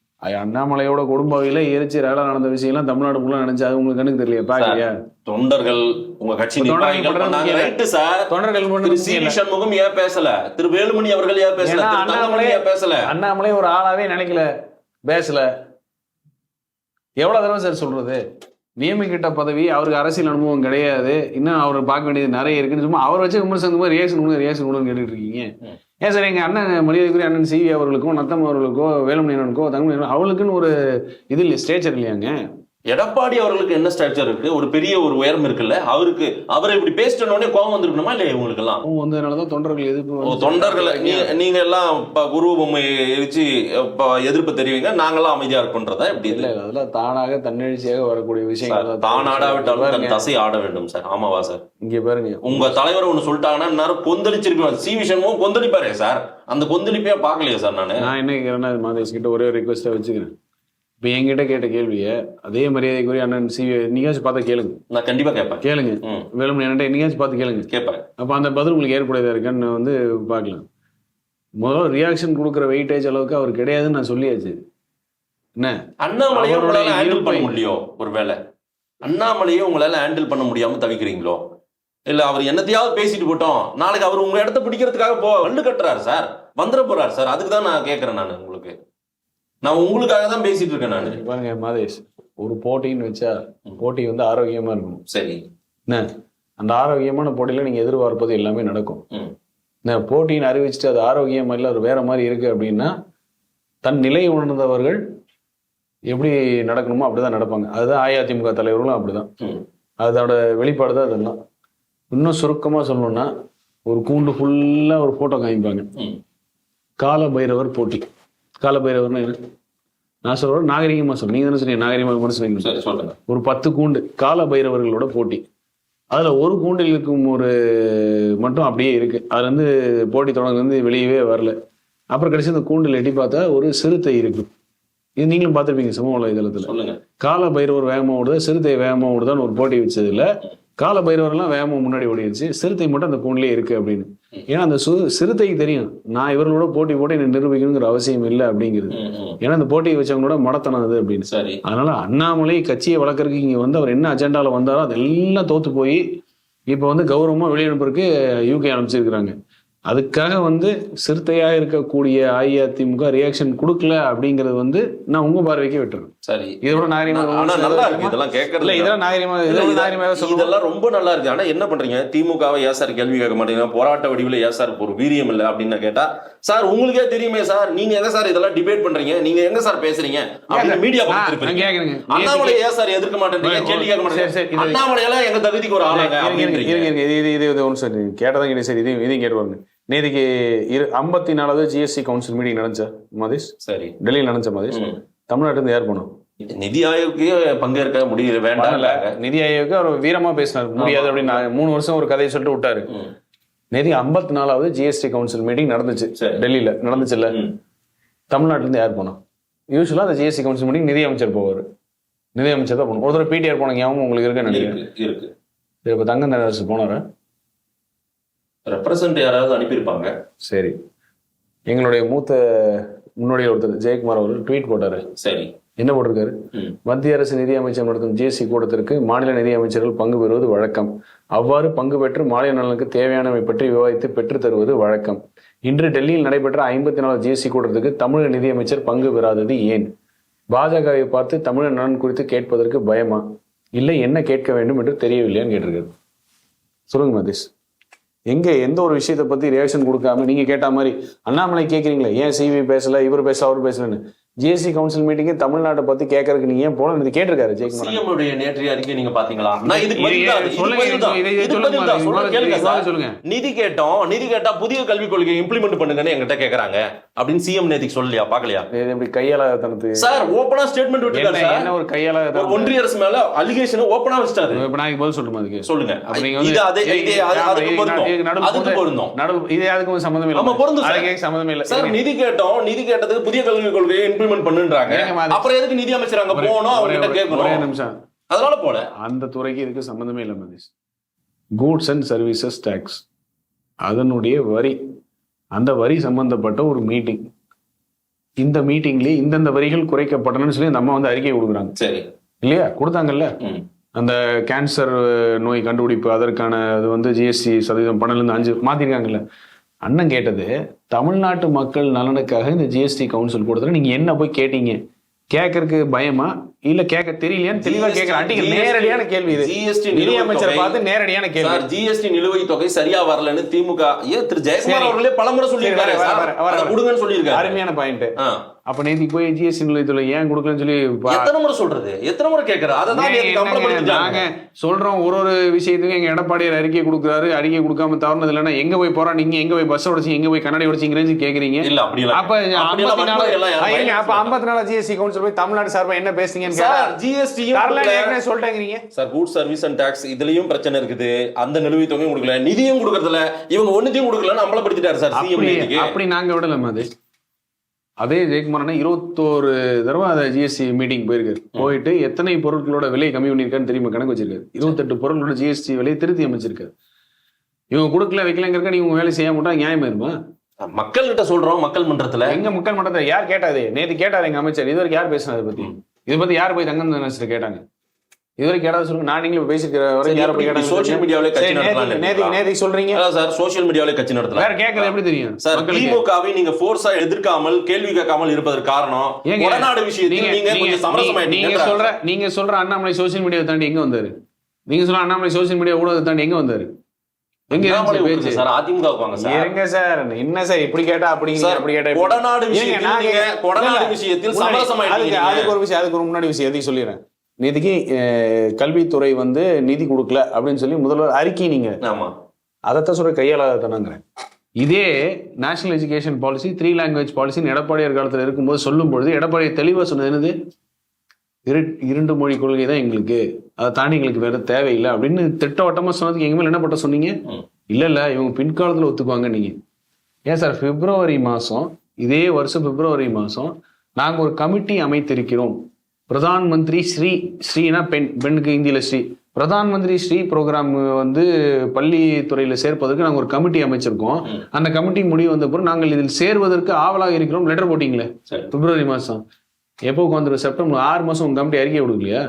அண்ணாமலையோட குடும்பவில எரிச்சு ரேலா நடந்த விஷயம் எல்லாம் தமிழ்நாடு ஃபுல்லா நினைச்சு அது உங்களுக்கு கணக்கு தெரியல பாக்கலையா? தொண்டர்கள் உங்க கட்சி தொண்டர்கள் சி வி சண்முகம் ஏன் பேசல? திரு வேலுமணி அவர்கள் ஏன் பேசல? அண்ணாமலை ஒரு ஆளாவே நினைக்கல, பேசல. எவ்வளவு தடவை சார் சொல்றது? நியமிக்கப்பட்ட பதவி, அவருக்கு அரசியல் அனுபவம் கிடையாது, இன்னும் அவர் பார்க்க வேண்டியது நிறைய இருக்குன்னு சும்மா அவர் வச்சு விமர்சனம் ரியாக்ஷன் கொடுன்னு கேட்டுட்டு இருக்கீங்க. ஏன் சார், எங்க அண்ணன் மரியாதைக்குரிய அண்ணன் சி வி அவர்களுக்கும், நத்தம் அவர்களுக்கோ, வேலுமணியனுக்கோ, தங்கமணி அவர்களுக்குன்னு ஒரு இது இல்லையா, ஸ்டேச்சர் இல்லையாங்க? எடப்பாடி அவர்களுக்கு என்ன ஸ்ட்ரக்சர் இருக்கு? ஒரு பெரிய ஒரு உயரம் இருக்குல்ல அவருக்கு. அவரை இப்படி பேசிட்டோடனே கோபம் வந்திருக்கணுமா இல்லையா? உங்களுக்கு எல்லாம் வந்ததுனாலதான் தொண்டர்கள் எதிர்ப்பு. தொண்டர்கள் நீங்க எல்லாம் குரு பொம்மை எரிச்சு எதிர்ப்பு தெரிவிங்க, நாங்கெல்லாம் அமைதியா இருப்போன்றதா எப்படி? இல்ல, அதெல்லாம் தானாக தன்னெழுச்சியாக வரக்கூடிய விஷயங்கள். தான் ஆடாவிட்டாலும் தன் தசை ஆட வேண்டும் சார். ஆமாவா சார்? இங்க பாருங்க, உங்க தலைவர் ஒண்ணு சொல்லிட்டாங்கன்னா நேரம் கொந்தளிச்சிருக்கணும். சி வி சண்முகம் கொந்தளிப்பாரு சார். அந்த கொந்தளிப்பே பாக்கலையா சார்? நான் என்ன கேட்கிறேன்னா, மாதேஷ் கிட்ட ஒரே ஒரு ரிக்வெஸ்டா வச்சுக்கிறேன். இப்ப என்கிட்ட கேட்ட கேள்வியை அதே மரியாதைக்குரிய அண்ணன் சி நீங்காச்சும் பார்த்தா கேளுங்க. நான் கண்டிப்பா கேட்பேன். கேளுங்க, வேலுமணி என்கிட்ட நீங்காச்சும் பார்த்து கேளுங்க, கேட்பேன். அப்ப அந்த பதில் உங்களுக்கு ஏற்புடையதா இருக்கான்னு பார்க்கலாம். முதல்ல ரியாக்ஷன் கொடுக்குற வெயிட்டேஜ் அளவுக்கு அவர் கிடையாதுன்னு நான் சொல்லியாச்சு. என்ன அண்ணாமலையை உங்களால ஹேண்டில் பண்ண முடியலையோ? ஒருவேளை அண்ணாமலையை உங்களால ஹேண்டில் பண்ண முடியாம தவிக்கிறீங்களோ? இல்ல அவர் என்னத்தையாவது பேசிட்டு போட்டோம், நாளைக்கு அவர் உங்க இடத்த பிடிக்கிறதுக்காக வண்டு கட்டுறாரு சார், வந்துட போறாரு சார். அதுக்கு தான் நான் கேட்கறேன். நான் உங்களுக்காக தான் பேசிட்டு இருக்கேன். நான் பாருங்க மாதேஷ், ஒரு போட்டின்னு வச்சா போட்டி ஆரோக்கியமா இருக்கணும். சரி, என்ன அந்த ஆரோக்கியமான போட்டியில நீங்க எதிர்பார்ப்பது எல்லாமே நடக்கும். போட்டின்னு அறிவிச்சுட்டு அது ஆரோக்கியம் இல்லை, அது வேற மாதிரி இருக்கு அப்படின்னா தன் நிலை உணர்ந்தவர்கள் எப்படி நடக்கணுமோ அப்படிதான் நடப்பாங்க. அதுதான் அஇஅதிமுக தலைவர்களும் அப்படிதான். அதோட வெளிப்பாடு தான் அதெல்லாம். இன்னும் சுருக்கமா சொல்லணும்னா, ஒரு கூண்டு ஃபுல்லா ஒரு போட்டோ காமிப்பாங்க, கால பைரவர் போட்டி. கால பைரவர்னு நான் சொல்றேன், நாகரிகமா சொல்றேன். நீங்க தானே சொன்னீங்க நாகரிகமாக சொன்னீங்க. ஒரு 10 கூண்டு கால பைரவர்களோட போட்டி. அதுல ஒரு கூண்டில் இருக்கும் ஒரு மட்டும் அப்படியே இருக்கு. அதுல போட்டி தொடர்ந்து வெளியவே வரல. அப்புறம் கடைசி அந்த கூண்டில் எட்டி பார்த்தா ஒரு சிறுத்தை இருக்கு. இது நீங்களும் பார்த்துருப்பீங்க சமூக வலைதளத்துல. கால பைரவர் வேகமா ஓடுதா, சிறுத்தை வேகமா ஓடுதான்னு ஒரு போட்டி வச்சதுல கால பைரவர்லாம் வேகமா முன்னாடி ஓடிடுச்சு, சிறுத்தை மட்டும் அந்த கூண்டிலே இருக்கு அப்படின்னு. ஏன்னா அந்த சிறுத்தைக்கு தெரியும், நான் இவர்களோட போட்டி போட்டு நிரூபிக்கணுங்கிற அவசியம் இல்லை அப்படிங்கிறது. ஏன்னா அந்த போட்டியை வச்சவங்களோட மடத்தனம் அது அப்படின்னு. அதனால அண்ணாமலை கட்சியை வளர்க்கறதுக்கு இங்க அவர் என்ன அஜெண்டால வந்தாரோ அதெல்லாம் தோத்து போய் இப்ப கௌரவமா வெளியனுப்புறதுக்கு யூகே அனுப்பிச்சிருக்கிறாங்க. அதுக்காக வந்து சிறுத்தையாக இருக்கக்கூடிய அஇஅதிமுக ரியாக்ஷன் கொடுக்கல அப்படிங்கிறது வந்து நான் உங்க பார்வைக்கே விட்டுறேன். சரி, இதோட நாகரிகமா நல்லா இருக்கு இதெல்லாம் கேட்கறதுல. இதெல்லாம் நாகரிகமா இதெல்லாம் ரொம்ப நல்லா இருக்கு. ஆனா என்ன பண்றீங்க, திமுகவை ஏன் சார் கேள்வி கேட்க மாட்டீங்க, போராட்ட வடிவில் ஏன் சார் ஒரு வீரியம் இல்லை அப்படின்னு கேட்டா, சார் உங்களுக்கே தெரியுமே சார், நீங்க எங்க சார் இதெல்லாம் டிபேட் பண்றீங்க, நீங்க எங்க சார் பேசுறீங்க அப்படின்னு மீடியா கேக்குறீங்க. அண்ணாமலை ஏன் சார் எதிர்க்க மாட்டேன்றீங்க, கேள்வி கேட்க மாட்டேங்க, அண்ணாமலையெல்லாம் எங்க தகுதிக்கு ஒரு ஆளாங்க இது ஒன்று சார் கேட்டதான் சரி இதையும் கேட்டு நேற்றுக்கு 54வது ஜிஎஸ்டி கவுன்சில் மீட்டிங் நடந்துச்சா மதேஷ்? சரி, டெல்லியில் நடந்துச்சா மதேஷ்? தமிழ்நாட்டுல இருந்து யார் போனோம்? நிதி ஆயோக்கே பங்கேற்க முடியல, வேண்டாம். நிதி ஆயோக்கு அவர் வீரமா பேசினார், முடியாது அப்படின்னு 3 வருஷம் ஒரு கதையை சொல்லிட்டு விட்டாரு. நேற்று 54வது ஜிஎஸ்டி கவுன்சில் மீட்டிங் நடந்துச்சு டெல்லியில, நடந்துச்சு இல்ல? தமிழ்நாட்டுல இருந்து யார் போனோம்? யூஸ்வலா அந்த ஜிஎஸ்டி கவுன்சில் மீட்டிங் நிதி அமைச்சர் போவார், நிதி அமைச்சர் தான் போகணும். ஒரு தடவை பிடிஆர் போனாங்க, ஞாபகம் உங்களுக்கு இருக்குன்னு நினைக்கிறேன். இப்ப தங்கம் தென்னரசு போனாரா? ரெப்ரசன்ட் யாராவது அனுப்பியிருப்பாங்க. சரி, எங்களுடைய மூத்த முன்னோடிய ஒருத்தர் ஜெயக்குமார் அவர் ட்வீட் போட்டாரு. சரி, என்ன போட்டிருக்காரு? மத்திய அரசு நிதி அமைச்சர் நடத்தும் ஜிஎஸ்டி கூட்டத்திற்கு மாநில நிதி அமைச்சர்கள் பங்கு பெறுவது வழக்கம். அவ்வாறு பங்கு பெற்று மாநில நலனுக்கு தேவையானவை பற்றி விவாதித்து பெற்று தருவது வழக்கம். இன்று டெல்லியில் நடைபெற்ற 54 ஜிஎஸ்டி கூட்டத்துக்கு தமிழக நிதியமைச்சர் பங்கு பெறாதது ஏன்? பாஜகவை பார்த்து தமிழக நலன் குறித்து கேட்பதற்கு பயமா, இல்லை என்ன கேட்க வேண்டும் என்று தெரியவில்லையான்னு கேட்டிருக்காரு. சொல்லுங்க மதேஷ், எங்க எந்த ஒரு விஷயத்தை பத்தி ரியாக்ஷன் கொடுக்காம நீங்க கேட்ட மாதிரி அண்ணாமலை கேட்கறீங்களே, ஏன் சிவி பேசல, இவர் பேசல, அவர் பேசலன்னு. ஜிஎஸ்டி கவுன்சில் மீட்டிங் தமிழ்நாட்டை பத்தி கேட்கறதுக்கு நீங்க ஏன் போன கேட்டிருக்காரு ஜெயக்குமார். சிஎம்முடைய நேற்றைய அறிக்கை நீங்க பாத்தீங்களா? சொல்லுங்க. நிதி கேட்டோம், நிதி கேட்டா புதிய கல்விக் கொள்கையை இம்ப்ளிமெண்ட் பண்ணுங்கன்னு எங்கிட்ட கேக்குறாங்க அப்படின்னு சிஎம் நேத்துக்கு சொல்லலையா, பாக்கலையா? எப்படி கையாளத்தனத்து சார் ஓபனா ஸ்டேட்மெண்ட் விட்டுருக்காரு சார். என்ன ஒரு கையாள ஒன்றிய அரசு மேல அலிகேஷன் ஓபனா வச்சிட்டாரு. இப்ப நான் பதில் சொல்றேன், அதுக்கு சொல்லுங்க. இது அதுக்கு பொருந்தும், இது அதுக்கு சம்பந்தம் இல்ல. ஆமா பொருந்தும், அதுக்கு சம்பந்தம் இல்ல சார். நிதி கேட்டோம், நிதி கேட்டதுக்கு புதிய கல்விக் கொள்கையை பண்ணுன்றாங்க. அப்புறம் எதுக்கு நிதி அமைச்சர் அங்க போகணும், அவர்கிட்ட கேட்கணும்? ஒரே நிமிஷம், அதனால போல அந்த துறைக்கு இதுக்கு சம்பந்தமே இல்ல Madhesh. Goods and services tax அதனுடைய வரி, அந்த வரி சம்பந்தப்பட்ட ஒரு மீட்டிங். இந்த மீட்டிங்லயே இந்தந்த வரிகள் குறைக்கப்பட்டனு சொல்லி அந்த அம்மா வந்து அறிக்கை கொடுக்குறாங்க. சரி இல்லையா? கொடுத்தாங்கல்ல. அந்த கேன்சர் நோய் கண்டுபிடிப்பு அதற்கான அது வந்து ஜிஎஸ்டி சதவீதம் 12% 5 மாத்திருக்காங்கல்ல. அண்ணன் கேட்டது தமிழ்நாட்டு மக்கள் நலனுக்காக இந்த ஜிஎஸ்டி கவுன்சில் கொடுத்தா நீங்க என்ன போய் கேட்டீங்க? கேட்கறதுக்கு பயமா இல்ல கேட்க தெரியலையான்னு தெளிவா கேட்கற நேரடியான கேள்வி இது. ஜிஎஸ்டி நிதி அமைச்சர் பார்த்து நேரடியான கேள்வி. ஜிஎஸ்டி நிலுவைத் தொகை சரியா வரலன்னு திமுக திரு ஜெயக்குமார் அவர்களே பலமுறை சொல்லியிருக்காரு. அருமையான பாயிண்ட். அப்ப நேத்தி போய் ஜிஎஸ்டி நிலையத்துல ஏன் கொடுக்கலன்னு சொல்லி எத்தனை முறை சொல்றது, எத்தனை முறை கேட்கறது? நாங்க சொல்றோம் ஒரு விஷயத்துக்கு எங்க எடப்பாடியார் அறிக்கை கொடுக்குறாரு, அறிக்கை கொடுக்காம தவறுனது இல்லைன்னா எங்க போய் போறோம், நீங்க எங்க போய் பஸ் உடைச்சு எங்க போய் கண்ணாடி உடைச்சிங்கிறது கேக்குறீங்க. இல்ல அப்படி இல்ல. அப்ப 54 ஜிஎஸ்டி கவுன்சில் போய் தமிழ்நாடு சார்பா என்ன பேசுறீங்கன்னு சொல்லிட்டாங்க sir. Good service and tax இதுலயும் பிரச்சனை இருக்குது, அந்த நிலுவைத் தொகையும் கொடுக்கல, நிதியும் கொடுக்கறதுல இவங்க ஒன்னுத்தையும் கொடுக்கலன்னு அம்பலப்படுத்திட்டாரு சார் சிஎம். அப்படி நாங்க விடலாமா? அதே ஜெயக்குமார் 21 தடவை அந்த ஜிஎஸ்டி மீட்டிங் போயிருக்காரு. போயிட்டு எத்தனை பொருட்களோட விலை கம்மி பண்ணிருக்கான்னு தெரியுமா கணக்கு வச்சிருக்காரு. 28 பொருட்களோட ஜிஎஸ்டி விலையை திருத்தி அமைச்சிருக்காரு. இவங்க கொடுக்கல வைக்கலங்கிறக்க நீங்க உங்க வேலை செய்ய மாட்டா நியாயமா இருமா? மக்கள் கிட்ட சொல்றோம், மக்கள் மன்றத்துல. எங்க மக்கள் மன்றத்துல யார் கேட்டாது? நேற்று கேட்டாரு எங்க அமைச்சர். இது வரைக்கும் யார் பேசினா இதை பத்தி? இதை பத்தி யார் போய் தங்கம் நினைச்சிட்டு கேட்டாங்க? இதுவரைக்கும் கேட்டாவது சொல்லுங்க. நான் நீங்களும் பேசிக்கிற வரைக்கும் யாரும் போய் கேட்டாங்க? சோசியல் மீடியாவிலே கட்சி நடத்தலாம். நேத்து சொல்றீங்க சார், சோசியல் மீடியாவிலே கட்சி நடத்தலாம். வேற கேட்கறது எப்படி தெரியும் சார்? திமுகவை நீங்க ஃபோர்ஸா எதிர்க்காமல் கேள்வி கேட்காமல் இருப்பதற்கு காரணம் கொடநாடு விஷயத்தில் நீங்க கொஞ்சம் சமரசமாயிட்டீங்க. நீங்க சொல்ற அண்ணாமலை சோசியல் மீடியாவை தாண்டி எங்க வந்தாரு? நீங்க சொல்ற அண்ணாமலை சோசியல் மீடியா ஊடகத்தை தாண்டி எங்க வந்தாரு? எங்க பேச்சு சார்? அதிமுக வாங்க சார். எங்க சார் என்ன சார் இப்படி கேட்டா அப்படி கேட்டா கொடநாடு விஷயத்தில் சமரசமாயிட்டீங்க. அதுக்கு ஒரு விஷயம், அதுக்கு ஒரு முன்னாடி விஷயம் எதையும் சொல்லிடுறேன். நேற்றுக்கு கல்வித்துறை வந்து நிதி கொடுக்கல அப்படின்னு சொல்லி முதல்வர் அறிக்கை நீங்க அதைத்தான் சொல்ற கையாளாதனாங்கிறேன். இதே நேஷனல் எஜுகேஷன் பாலிசி 3 லாங்குவேஜ் பாலிசின்னு எடப்பாடியார் காலத்தில் இருக்கும்போது சொல்லும் பொழுது எடப்பாடி தெளிவா சொன்னது என்னது? 2 மொழி கொள்கை தான் எங்களுக்கு, அதை தாண்டி எங்களுக்கு வேற தேவையில்லை அப்படின்னு திட்டவட்டமா சொன்னதுக்கு எங்க மேல என்ன பட்ட சொன்னீங்க? இல்ல இவங்க பின்காலத்துல ஒத்துக்குவாங்க. நீங்க ஏன் சார் பிப்ரவரி மாசம், இதே வருஷம் பிப்ரவரி மாசம் நாங்க ஒரு கமிட்டி அமைத்திருக்கிறோம். பிரதான் மந்திரி ஸ்ரீனா பெண்ணுக்கு இந்தியில ஸ்ரீ, பிரதான் மந்திரி ஸ்ரீ ப்ரோக்ராம் வந்து பள்ளித்துறையில சேர்ப்பதற்கு நாங்கள் ஒரு கமிட்டி அமைச்சிருக்கோம். அந்த கமிட்டி முடிவு வந்த பிறகு நாங்கள் இதில் சேர்வதற்கு ஆவலாக இருக்கிறோம். லெட்டர் போட்டீங்களே பிப்ரவரி மாசம். எப்போ வந்துடும்? செப்டம்பர் 6 மாசம் உங்க கமிட்டி அறிக்கை விடுக்கலையா?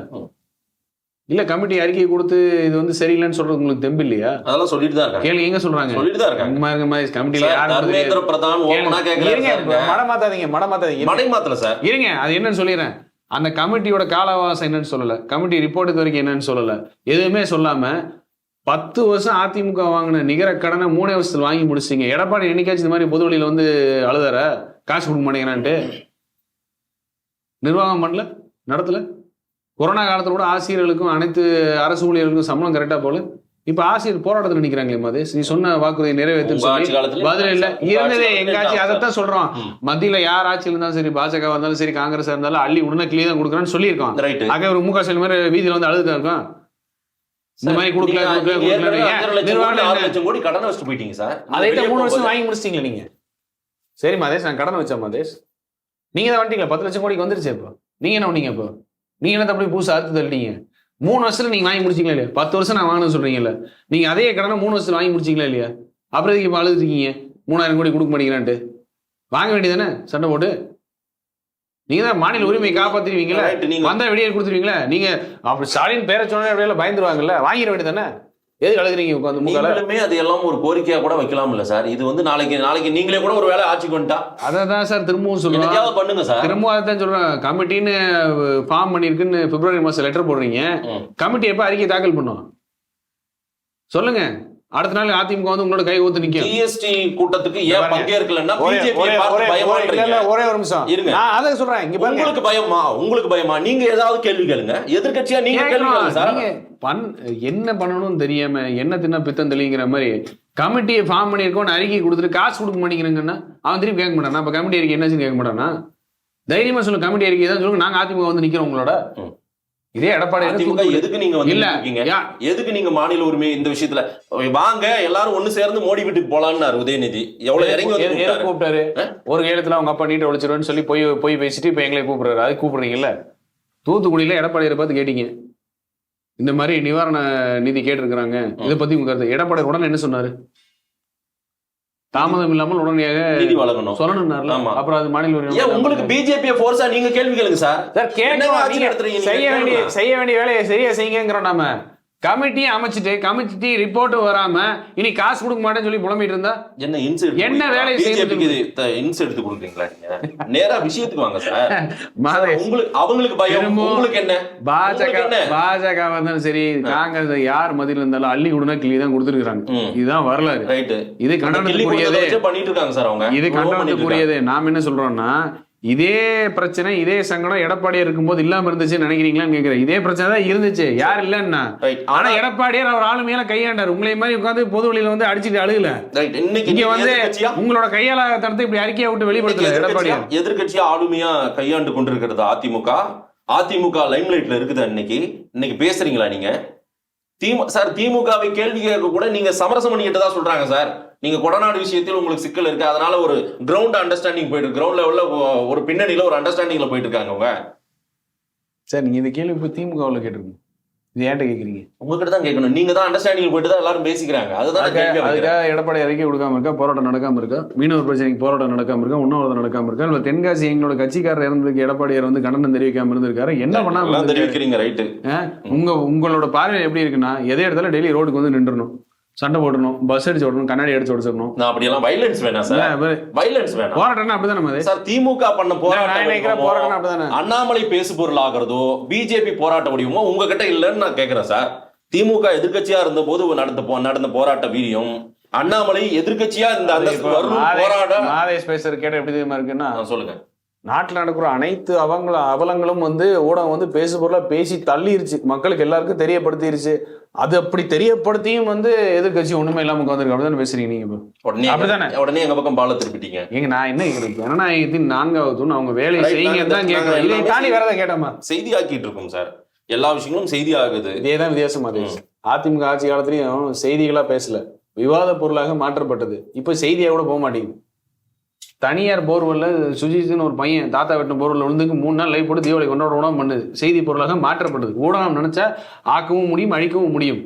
இல்ல கமிட்டி அறிக்கையை கொடுத்து இது வந்து சரியில்லைன்னு சொல்றது உங்களுக்கு தெம்பு இல்லையா? அதெல்லாம் சொல்லிட்டு தான் இருக்காங்க. கேளுங்க, எங்க சொல்றாங்க? சொல்லிட்டு தான் இருக்காங்க. கமிட்டில தர்மேந்திர பிரதான் ஓபனா கேக்குறாங்க. மடமாத்தாதீங்க. மடை மாத்தல சார். இருங்க, அது என்னன்னு சொல்லிடுறேன். அந்த கமிட்டியோட காலவாசம் என்னன்னு சொல்லல, கமிட்டி ரிப்போர்ட் வரைக்கும் என்னன்னு சொல்லல, எதுவுமே சொல்லாம 10 வருஷம் அதிமுக வாங்கின நிகர கடனை 3 வருஷத்துல வாங்கி முடிச்சிங்க. எடப்பாடி என்னைக்காச்சும் இந்த மாதிரி பொது வழியில வந்து அழுதார காசு கொடுக்க மாட்டேங்கிறான்ட்டு? நிர்வாகம் பண்ணல, நடத்தல. கொரோனா காலத்துல கூட ஆசிரியர்களுக்கும் அனைத்து அரசு ஊழியர்களுக்கும் சம்பளம் கரெக்டா போல. இப்ப ஆசிரியர் போராட்டத்தில் நினைக்கிறாங்களே மதேஷ், நீ சொன்ன வாக்குறுதியை நிறைவேற்றும் சொல்லி பதில் இல்ல. இருந்ததே எங்க ஆட்சி, அதைத்தான் சொல்றோம். மத்தியில யார் ஆட்சியில் இருந்தாலும் சரி, பாஜக இருந்தாலும் சரி, காங்கிரஸ் இருந்தாலும் அள்ளி உடனே கிளியே தான் கொடுக்குறான்னு சொல்லியிருக்கோம். ஆக ஒரு முக ஸ்டாலின் மாதிரி வீதியில வந்து அழுதுதான் இருக்கும். இந்த மாதிரி கொடுக்கல கடனை வச்சுட்டு போயிட்டீங்க சார். அதை 3 வருஷம் வாங்கி முடிச்சிட்டீங்களா நீங்க? சரி மதேஷ், நான் கடனை வச்சேன் மதேஷ். நீங்க தான் வந்துட்டீங்களா? 10 லட்சம் கோடிக்கு வந்துருச்சு. இப்போ நீங்க என்ன பண்ணீங்க? இப்போ நீங்க என்ன அப்படி புதுசா அறுத்து தள்ளிட்டீங்க? 3 வருஷத்துல நீங்க வாங்கி முடிச்சிங்களா இல்லையா? 10 வருஷம் நான் வாங்கணும்னு சொல்றீங்கல்ல, நீங்க அதே கடனை 3 வருஷத்துல வாங்கி முடிச்சிங்களா இல்லையா? அப்புறம் இதுக்கு இப்போ அழுது இருக்கீங்க 3000 கோடி கொடுக்க மாட்டேங்கிறான்ட்டு? வாங்க வேண்டியதானே சண்டை போட்டு? நீங்க தான் மாநில உரிமையை காப்பாத்திருவீங்களா? வந்தா வெளியே கொடுத்துருவீங்களா? நீங்க அப்படி ஸ்டாலின் பேரை சொன்னா அப்படியே பயந்துருவாங்கல்ல, வாங்கிட வேண்டியதானே? எது அழுகுறீங்க உட்காந்து? நீங்களுமே அது எல்லாம் ஒரு கோரிக்கையா கூட வைக்கலாம் இல்ல சார்? இது வந்து நாளைக்கு நீங்களே கூட ஒரு வேலை ஆட்சிக்கு வந்துட்டா அதான் சார் திரும்பவும் சொல்லுங்க, பண்ணுங்க சார். திரும்பவும் அதான் சொல்றேன். கமிட்டின்னு ஃபார்ம் பண்ணிருக்குன்னு பிப்ரவரி மாசம் லெட்டர் போடுறீங்க. கமிட்டி எப்ப அறிக்கை தாக்கல் பண்ணும் சொல்லுங்க. அடுத்த நாள் அதிமுக வந்து உங்களோட கை ஊத்து நிக்கும். ஜிஎஸ்டி கூட்டத்துக்கு ஏன் பங்கேற்கலன்னா பிஜேபி பார்த்து பயமா? ஒரே ஒரு நிமிஷம் இருங்க, நான் அத சொல்றேன். இங்க பாருங்க, உங்களுக்கு பயமா? நீங்க ஏதாவது கேள்வி கேளுங்க. எதிர்க்கட்சியா நீங்க கேள்வி கேளுங்க சார். என்ன பண்ணணும்னு தெரியாம என்ன தின்னா பித்தம் தெளிங்கிற மாதிரி கமிட்டியை ஃபார்ம் பண்ணிருக்கோம், அறிக்கை கொடுத்துட்டு காசு கொடுக்க மாட்டேங்கிறாங்கன்னா அவன் திருப்பி கேட்க மாட்டானா? அப்ப கமிட்டி அறிக்கை என்னச்சுன்னு கேட்க மாட்டானா? தைரியமா சொல்லுங்க, கமிட்டி அறிக்கை தான் சொல்லுங்க. நாங்க அதிமுக வந்து நிக்கிறோம் உங்களோட. இதே எடப்பாடி எதுக்கு நீங்க வந்து இருக்கீங்க? எதுக்கு நீங்க மாநில உரிமை இந்த விஷயத்துல வாங்க எல்லாரும் ஒண்ணு சேர்ந்து மோடி வீட்டுக்கு போலான்னு உதயநிதி எவ்வளவு இறங்கி கூப்பிட்டாரு. ஒரு காலத்துல அவங்க அப்பா நீட்ட ஒழிச்சிருவேன்னு சொல்லி போய் பேசிட்டு இப்ப எங்களை கூப்பிடுறாரு. அது கூப்பிடுறீங்கல்ல. தூத்துக்குடியில எடப்பாடியை பார்த்து கேட்டீங்க, இந்த மாதிரி நிவாரண நிதி கேட்டிருக்கிறாங்க, இதை பத்தி உங்க கருத்து? எடப்பாடி உடனே என்ன சொன்னாரு? தாமதம் இல்லாமல் உடனடியாக நிதி வழங்கணும் சொல்லணும்னாரு. அப்புறம் அது மாநில உரிமை. உங்களுக்கு பிஜேபி ஃபோர்ஸா நீங்க கேள்வி கேளுங்க சார். செய்ய வேண்டிய வேலையை சரியா செய்யுங்கிறோம். நாம கமிட்டியை அமைச்சிட்டு கமிட்டி ரிப்போர்ட் வராம இனி காசு கொடுக்க மாட்டேன்னு சொல்லி புலம்பிட்டு இருந்தா என்ன வேலை இன்ஸ் எடுத்து கொடுக்குறீங்களா? நீங்க நேரா விஷயத்துக்கு வாங்க சார். அவங்களுக்கு பயம், உங்களுக்கு என்ன? பாஜக வந்தாலும் சரி, காங்கிரஸ் யார் மத்தியில இருந்தாலும் அள்ளி உடனே கிளி தான் கொடுத்துருக்காங்க. இதுதான் வரலாறு. இது கண்டனத்துக்குரியதே பண்ணிட்டு இருக்காங்க சார் அவங்க. இது கண்டனத்துக்குரியதே. நாம என்ன சொல்றோம்னா, இதே பிரச்சனை இதே சங்கடம் எடப்பாடியார் இருக்கும்போது இல்லாம இருந்துச்சுன்னு நினைக்கிறீங்களான்னு கேட்கிறேன். இதே பிரச்சனை தான் இருந்துச்சு, யார் இல்லன்னா. ஆனா எடப்பாடியார் அவர் ஆளுமையில கையாண்டார். உங்களை மாதிரி உட்காந்து பொது வழியில வந்து அடிச்சுட்டு அழுகல. இங்க வந்து உங்களோட கையாள தரத்தை இப்படி அறிக்கையை விட்டு வெளிப்படுத்தல எடப்பாடியார். எதிர்கட்சியா ஆளுமையா கையாண்டு கொண்டிருக்கிறது அதிமுக லைம்லைட்ல இருக்குது. இன்னைக்கு பேசுறீங்களா நீங்க? சார் திமுகவை கேள்வி கேட்க கூட நீங்க சமரசம் பண்ணிக்கிட்டு தான் சொல்றாங்க சார். நீங்க கொடநாடு விஷயத்தில் உங்களுக்கு சிக்கல் இருக்கு, அதனால ஒரு கிரவுண்ட் அண்டர்ஸ்டாண்டிங் போயிட்டு கிரவுண்ட் லெவல்ல ஒரு பின்னணியில ஒரு அண்டர்ஸ்டாண்டிங்ல போயிட்டு இருக்காங்க அவங்க. சார் நீங்க இந்த கேள்வி இப்போ திமுகவில் கேட்டிருக்கீங்க, இது ஏன்ட்ட கேட்குறீங்க? உங்ககிட்ட தான் கேட்கணும். நீங்க தான் அண்டர்ஸ்டாண்டிங் போயிட்டு தான் எல்லாரும் பேசிக்கிறாங்க. அதுக்காக எடப்பாடி அறிக்கை கொடுக்காம இருக்கா? போராட்டம் நடக்காம இருக்கா? மீனவர் பிரச்சனைக்கு போராட்டம் நடக்காம இருக்கா? உண்ணாவிரதம் நடக்காம இருக்கா? இல்ல தென்காசி எங்களோட கட்சிக்காரர் இருந்ததுக்கு எடப்பாடியார் வந்து கண்டனம் தெரிவிக்காம இருந்திருக்காரு? என்ன பண்ணாம தெரிவிக்கிறீங்க? ரைட்டு. உங்களோட பார்வை எப்படி இருக்குன்னா, எதே இடத்துல டெய்லி ரோடுக்கு வந்து நின்றுணும், சண்டை போடணும், பஸ் அடிச்சு ஓடணும், கண்ணாடி அடிச்சு ஓடிச்சிடணும். அப்படியெல்லாம் வைலன்ஸ் வேணாம் சார். வைலன்ஸ் வேணாம். போராட்டம் அப்படிதானே சார்? திமுக பண்ண போராட்டம் அப்படிதானே. அண்ணாமலை பேசு பொருள் ஆகிறதோ பிஜேபி போராட்ட முடியுமோ உங்ககிட்ட இல்லைன்னு நான் கேட்கிறேன் சார். திமுக எதிர்கட்சியா இருந்த போது நடந்த போராட்ட வீரியம், அண்ணாமலை எதிர்கட்சியா இந்த மாதேஷ் பேசுற கேட்ட எப்படி தெரியுமா இருக்குன்னா, சொல்லுங்க. நாட்டில் நடக்கிற அனைத்து அவலங்களும் வந்து ஊடகம் வந்து பேசு பொருளா பேசி தள்ளிருச்சு, மக்களுக்கு எல்லாருக்கும் தெரியப்படுத்திருச்சு. அது அப்படி தெரியப்படுத்தியும் வந்து எதிர்கட்சி ஒண்ணுமே இல்லாம உட்காந்துருக்கு. அப்படிதானே பேசுறீங்க நீங்க? உடனே எங்க பக்கம் பால திருப்பிட்டீங்க. எங்க நான் என்ன கேட்கிறேன், ஜனநாயகத்தின் 4வது தூண், அவங்க வேலையை செய்யுங்க தான் கேட்கிறேன். இதை தாண்டி வேற ஏதாவது கேட்டாமா? செய்தி ஆக்கிட்டு இருக்கும் சார். எல்லா விஷயங்களும் செய்தி ஆகுது. இதேதான் வித்தியாசமா இருந்துச்சு. அதிமுக ஆட்சி காலத்திலயும் செய்திகளா பேசல, விவாத பொருளாக மாற்றப்பட்டது. இப்ப செய்தியா கூட போக மாட்டேங்குது. தனியார் போர்வெல்ல சுஜித்னு ஒரு பையன் தாத்தா வெட்டின போர்வெல்ல விழுந்துக்கு 3 நாள் லைவ் போட்டு தீபாவளி கொண்டாட பண்ணுது. செய்தி பொருளாக மாற்றப்பட்டது. ஊடகம் நினைச்சா ஆக்கவும் முடியும், அழிக்கவும் முடியும்.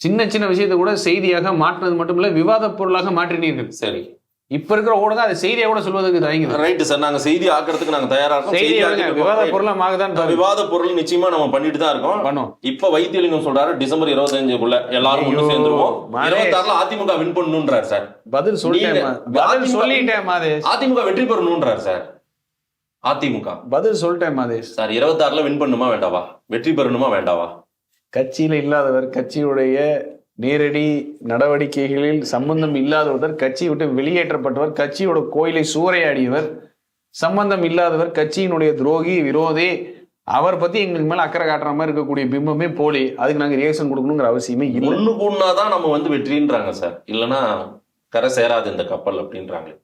சின்ன சின்ன விஷயத்தை கூட செய்தியாக மாற்றினது மட்டும் இல்ல, விவாத பொருளாக மாற்றினீர்கள். சரி, இப்ப இருக்கிற ஊடகம் அது செய்தியை கூட சொல்வதற்கு தயங்குது. ரைட் சார், நாங்க செய்தி ஆக்கிறதுக்கு நாங்க தயாரா இருக்கோம். விவாத பொருளாக விவாத பொருள் நிச்சயமா நம்ம பண்ணிட்டு தான் இருக்கோம். பண்ணோம். இப்ப வைத்தியலிங்கம் சொல்றாரு டிசம்பர் 25க்குள்ள எல்லாரும் ஒண்ணு சேர்ந்துருவோம். 26ல அதிமுக வின் பண்ணணும்ன்றாரு சார். பதில் சொல்லிட்டேன் மாதேஷ். அதிமுக வெற்றி பெறணும்ன்றாரு சார். அதிமுக பதில் சொல்லிட்டேன் மாதேஷ் சார். 26ல வின் பண்ணுமா வேண்டாவா, வெற்றி பெறணுமா வேண்டாவா? கட்சியில இல்லாதவர், கட்சியுடைய நேரடி நடவடிக்கைகளில் சம்பந்தம் இல்லாதவர், கட்சியை விட்டு வெளியேற்றப்பட்டவர், கட்சியோட கோயிலை சூறையாடியவர், சம்பந்தம் இல்லாதவர், கட்சியினுடைய துரோகி, விரோதி, அவர் பத்தி எங்களுக்கு மேல அக்கறை காட்டுற மாதிரி இருக்கக்கூடிய பிம்பமே போலி. அதுக்கு நாங்க ரியாக்ஷன் கொடுக்கணுங்கிற அவசியமே இல்லை. ஒண்ணு கூடனாதான் நம்ம வெற்றின்றாங்க சார். இல்லைன்னா கரை சேராது இந்த கப்பல் அப்படின்றாங்களே.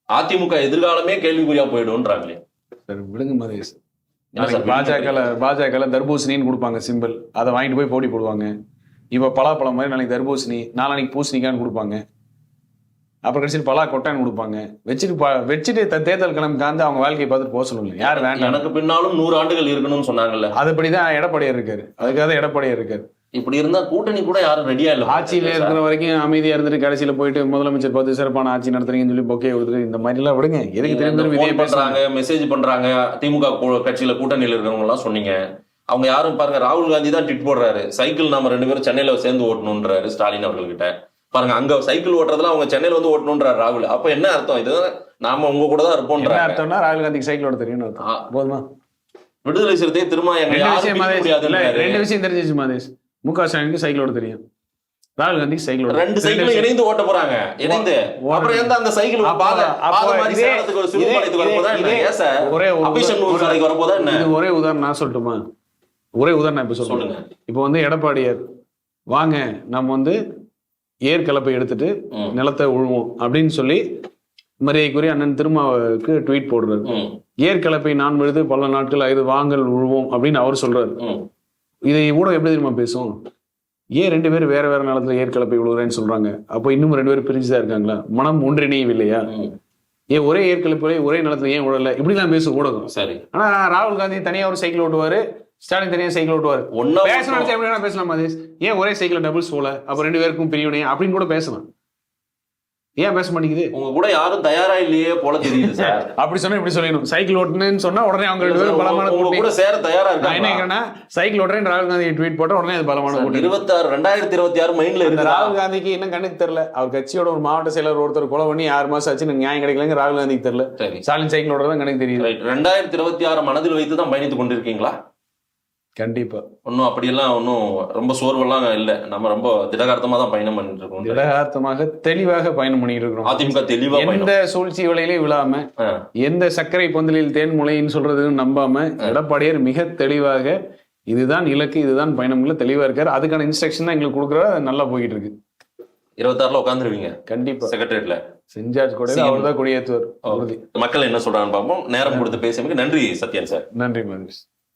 அதிமுக எதிர்காலமே கேள்விக்குறியா போயிடும்ன்றாங்களே. விடுங்க மதேஷ். பாஜக தர்பூசணின்னு கொடுப்பாங்க சிம்பிள், அதை வாங்கிட்டு போய் போட்டி போடுவாங்க. இப்ப பலாப்பழம் மாதிரி நாளைக்கு தர்பூசணி, நாளைக்கு பூசணிக்கான்னு கொடுப்பாங்க. அப்புறம் கடைசியில் பலா கொட்டான்னு கொடுப்பாங்க. வச்சுட்டு தேர்தல் கிளம்பி காந்து அவங்க வாழ்க்கையை பார்த்துட்டு போக சொல்லுங்க. யார் வேண்டாம், எனக்கு பின்னாலும் 100 ஆண்டுகள் இருக்கணும்னு சொன்னாங்கல்ல, அதுபடிதான் எடப்பாடியார் இருக்காரு. அதுக்காக எடப்பாடியார் இருக்காரு. இப்படி இருந்தா கூட்டணி கூட யாரும் ரெடியா இல்ல. ஆட்சியில இருக்கிற வரைக்கும் அமைதியா இருந்துட்டு கடைசியில போயிட்டு முதலமைச்சர் பார்த்து சிறப்பான ஆட்சி நடத்துறீங்கன்னு சொல்லி பொக்கே கொடுத்துட்டு இந்த மாதிரி எல்லாம் விடுங்க. எதுக்கு தெரிஞ்சு பண்றாங்க, மெசேஜ் பண்றாங்க. திமுக கட்சியில கூட்டணியில இருக்கிறவங்க எல்லாம் சொன்னீங்க. அவங்க யாரும் பாருங்க, ராகுல் காந்தி தான் ட்விட் போடுறாரு, சைக்கிள் நாம 2 பேரும் சென்னையில சேர்ந்து ஓட்டணும்ன்றாரு ஸ்டாலின் அவர்கள்கிட்ட. பாருங்க, அங்க சைக்கிள் ஓட்டுறதுல அவங்க சென்னையில வந்து ஓட்டணும்ன்றாரு ராகுல். அப்ப என்ன அர்த்தம்? இது நாம உங்க கூட தான் இருப்போம் அர்த்தம்னா ராகுல் காந்திக்கு சைக்கிள் ஓட்ட தெரியும் போதுமா? விடுதலை சிறுத்தை திரும்ப ரெண்டு விஷயம் தெரிஞ்சிச்சு மாதேஷ். முக ஸ்டாலினுக்கு சைக்கிள் ஓட்ட தெரியும், ராகுல் காந்திக்கு சைக்கிள் ஓட்ட. 2 சைக்கிள் இணைந்து ஓட்ட போறாங்க. இணைந்து அப்புறம் எந்த அந்த சைக்கிள் ஒரே உதாரணம் நான் சொல்லட்டுமா? ஒரே உதாரணம் இப்ப சொல்லுங்க. இப்ப எடப்பாடியார் வாங்க நம்ம ஏற்கலப்பை எடுத்துட்டு நிலத்தை உழுவோம் அப்படின்னு சொல்லி மரியாதைக்குரிய அண்ணன் திருமாவுக்கு ட்வீட் போடுறாரு. ஏற்கலப்பை நான் விழுது பல நாட்கள் இது வாங்கல் உழுவோம் அப்படின்னு அவர் சொல்றாரு. இதை ஊடகம் எப்படி தெரியுமா பேசும்? ஏன் 2 பேரும் வேற வேற நிலத்துல ஏற்கலப்பை விழுவுறேன்னு சொல்றாங்க? அப்போ இன்னும் 2 பேரும் பிரிஞ்சுதான் இருக்காங்களா? மனம் ஒன்றிணையவில்லையா? ஏன் ஒரே ஏற்கலப்பை ஒரே நிலத்துல ஏன் விடல? இப்படிலாம் பேசும் ஊடகம். சரி, ஆனா ராகுல் காந்தி தனியா ஒரு சைக்கிள் ஓட்டுவாரு, ஸ்டாலின் தனியா சைக்கிள் ஓட்டுவாரு. பேசணும் பேசலாம் மதேஷ். ஏன் ஒரே சைக்கிள் டபுள்ஸ் போல? அப்ப 2 பேருக்கும் பிரிவினை அப்படின்னு கூட பேசலாம். ஏன் பேச மாட்டேங்குது? உங்க கூட யாரும் தயாரா இல்லையே போல தெரியுது சார். அப்படி சொன்னா இப்படி சொல்லணும். சைக்கிள் ஓட்டுன்னு சொன்னா உடனே அவங்க 2 பேரும் பலமான கூட்டணி கூட சேர தயாரா இருக்காங்க. என்ன கேக்குறேன்னா சைக்கிள் ஓட்டுறேன் ராகுல் காந்தி ட்வீட் போட்ட உடனே அது பலமான கூட்டணி. 2026 மைண்ட்ல இருக்கு. ராகுல் காந்திக்கு இன்னும் கண்ணுக்கு தெரியல. அவர் கட்சியோட ஒரு மாவட்ட செயலர் ஒருத்தர் கொலை பண்ணி 6 மாசம் ஆச்சு, நியாயம் கிடைக்கலங்க ராகுல் காந்திக்கு தெரியல. ஸ்டாலின் சைக்கிள் ஓட்டுறதான் கணக்கு தெரியுது. 2026 மனதில் வைத்து தான் பயணித்து கொண்டிருக்கீங்களா? கண்டிப்பா. ஒன்னும் அப்படியெல்லாம் ஒன்னும் ரொம்ப சோர்வெல்லாம் இல்ல. நம்ம ரொம்ப திடகார்த்தமா தான் பயணம் பண்ணிட்டு இருக்கோம். திடகார்த்தமாக தெளிவாக பயணம் பண்ணிட்டு இருக்கோம். அதிமுக தெளிவா எந்த சூழ்ச்சி வலையிலே விழாம, எந்த சர்க்கரை பந்தலில் தேன் முளைன்னு சொல்றதுன்னு நம்பாம எடப்பாடியார் மிக தெளிவாக இதுதான் இலக்கு, இதுதான் பயணம்ல தெளிவா இருக்காரு. அதுக்கான இன்ஸ்ட்ரக்ஷன் தான் எங்களுக்கு கொடுக்குற. நல்லா போயிட்டு இருக்கு. 26ல உட்காந்துருவீங்க கண்டிப்பா செக்ரட்டரியேட்ல. செஞ்சார்ஜ் கூட அவர் தான் கொடியேற்றுவார். மக்கள் என்ன சொல்றாங்கன்னு பார்ப்போம். நேரம் கொடுத்து பேசியமைக்கு நன்றி சத்யன் சார். நன்றி மகேஷ்.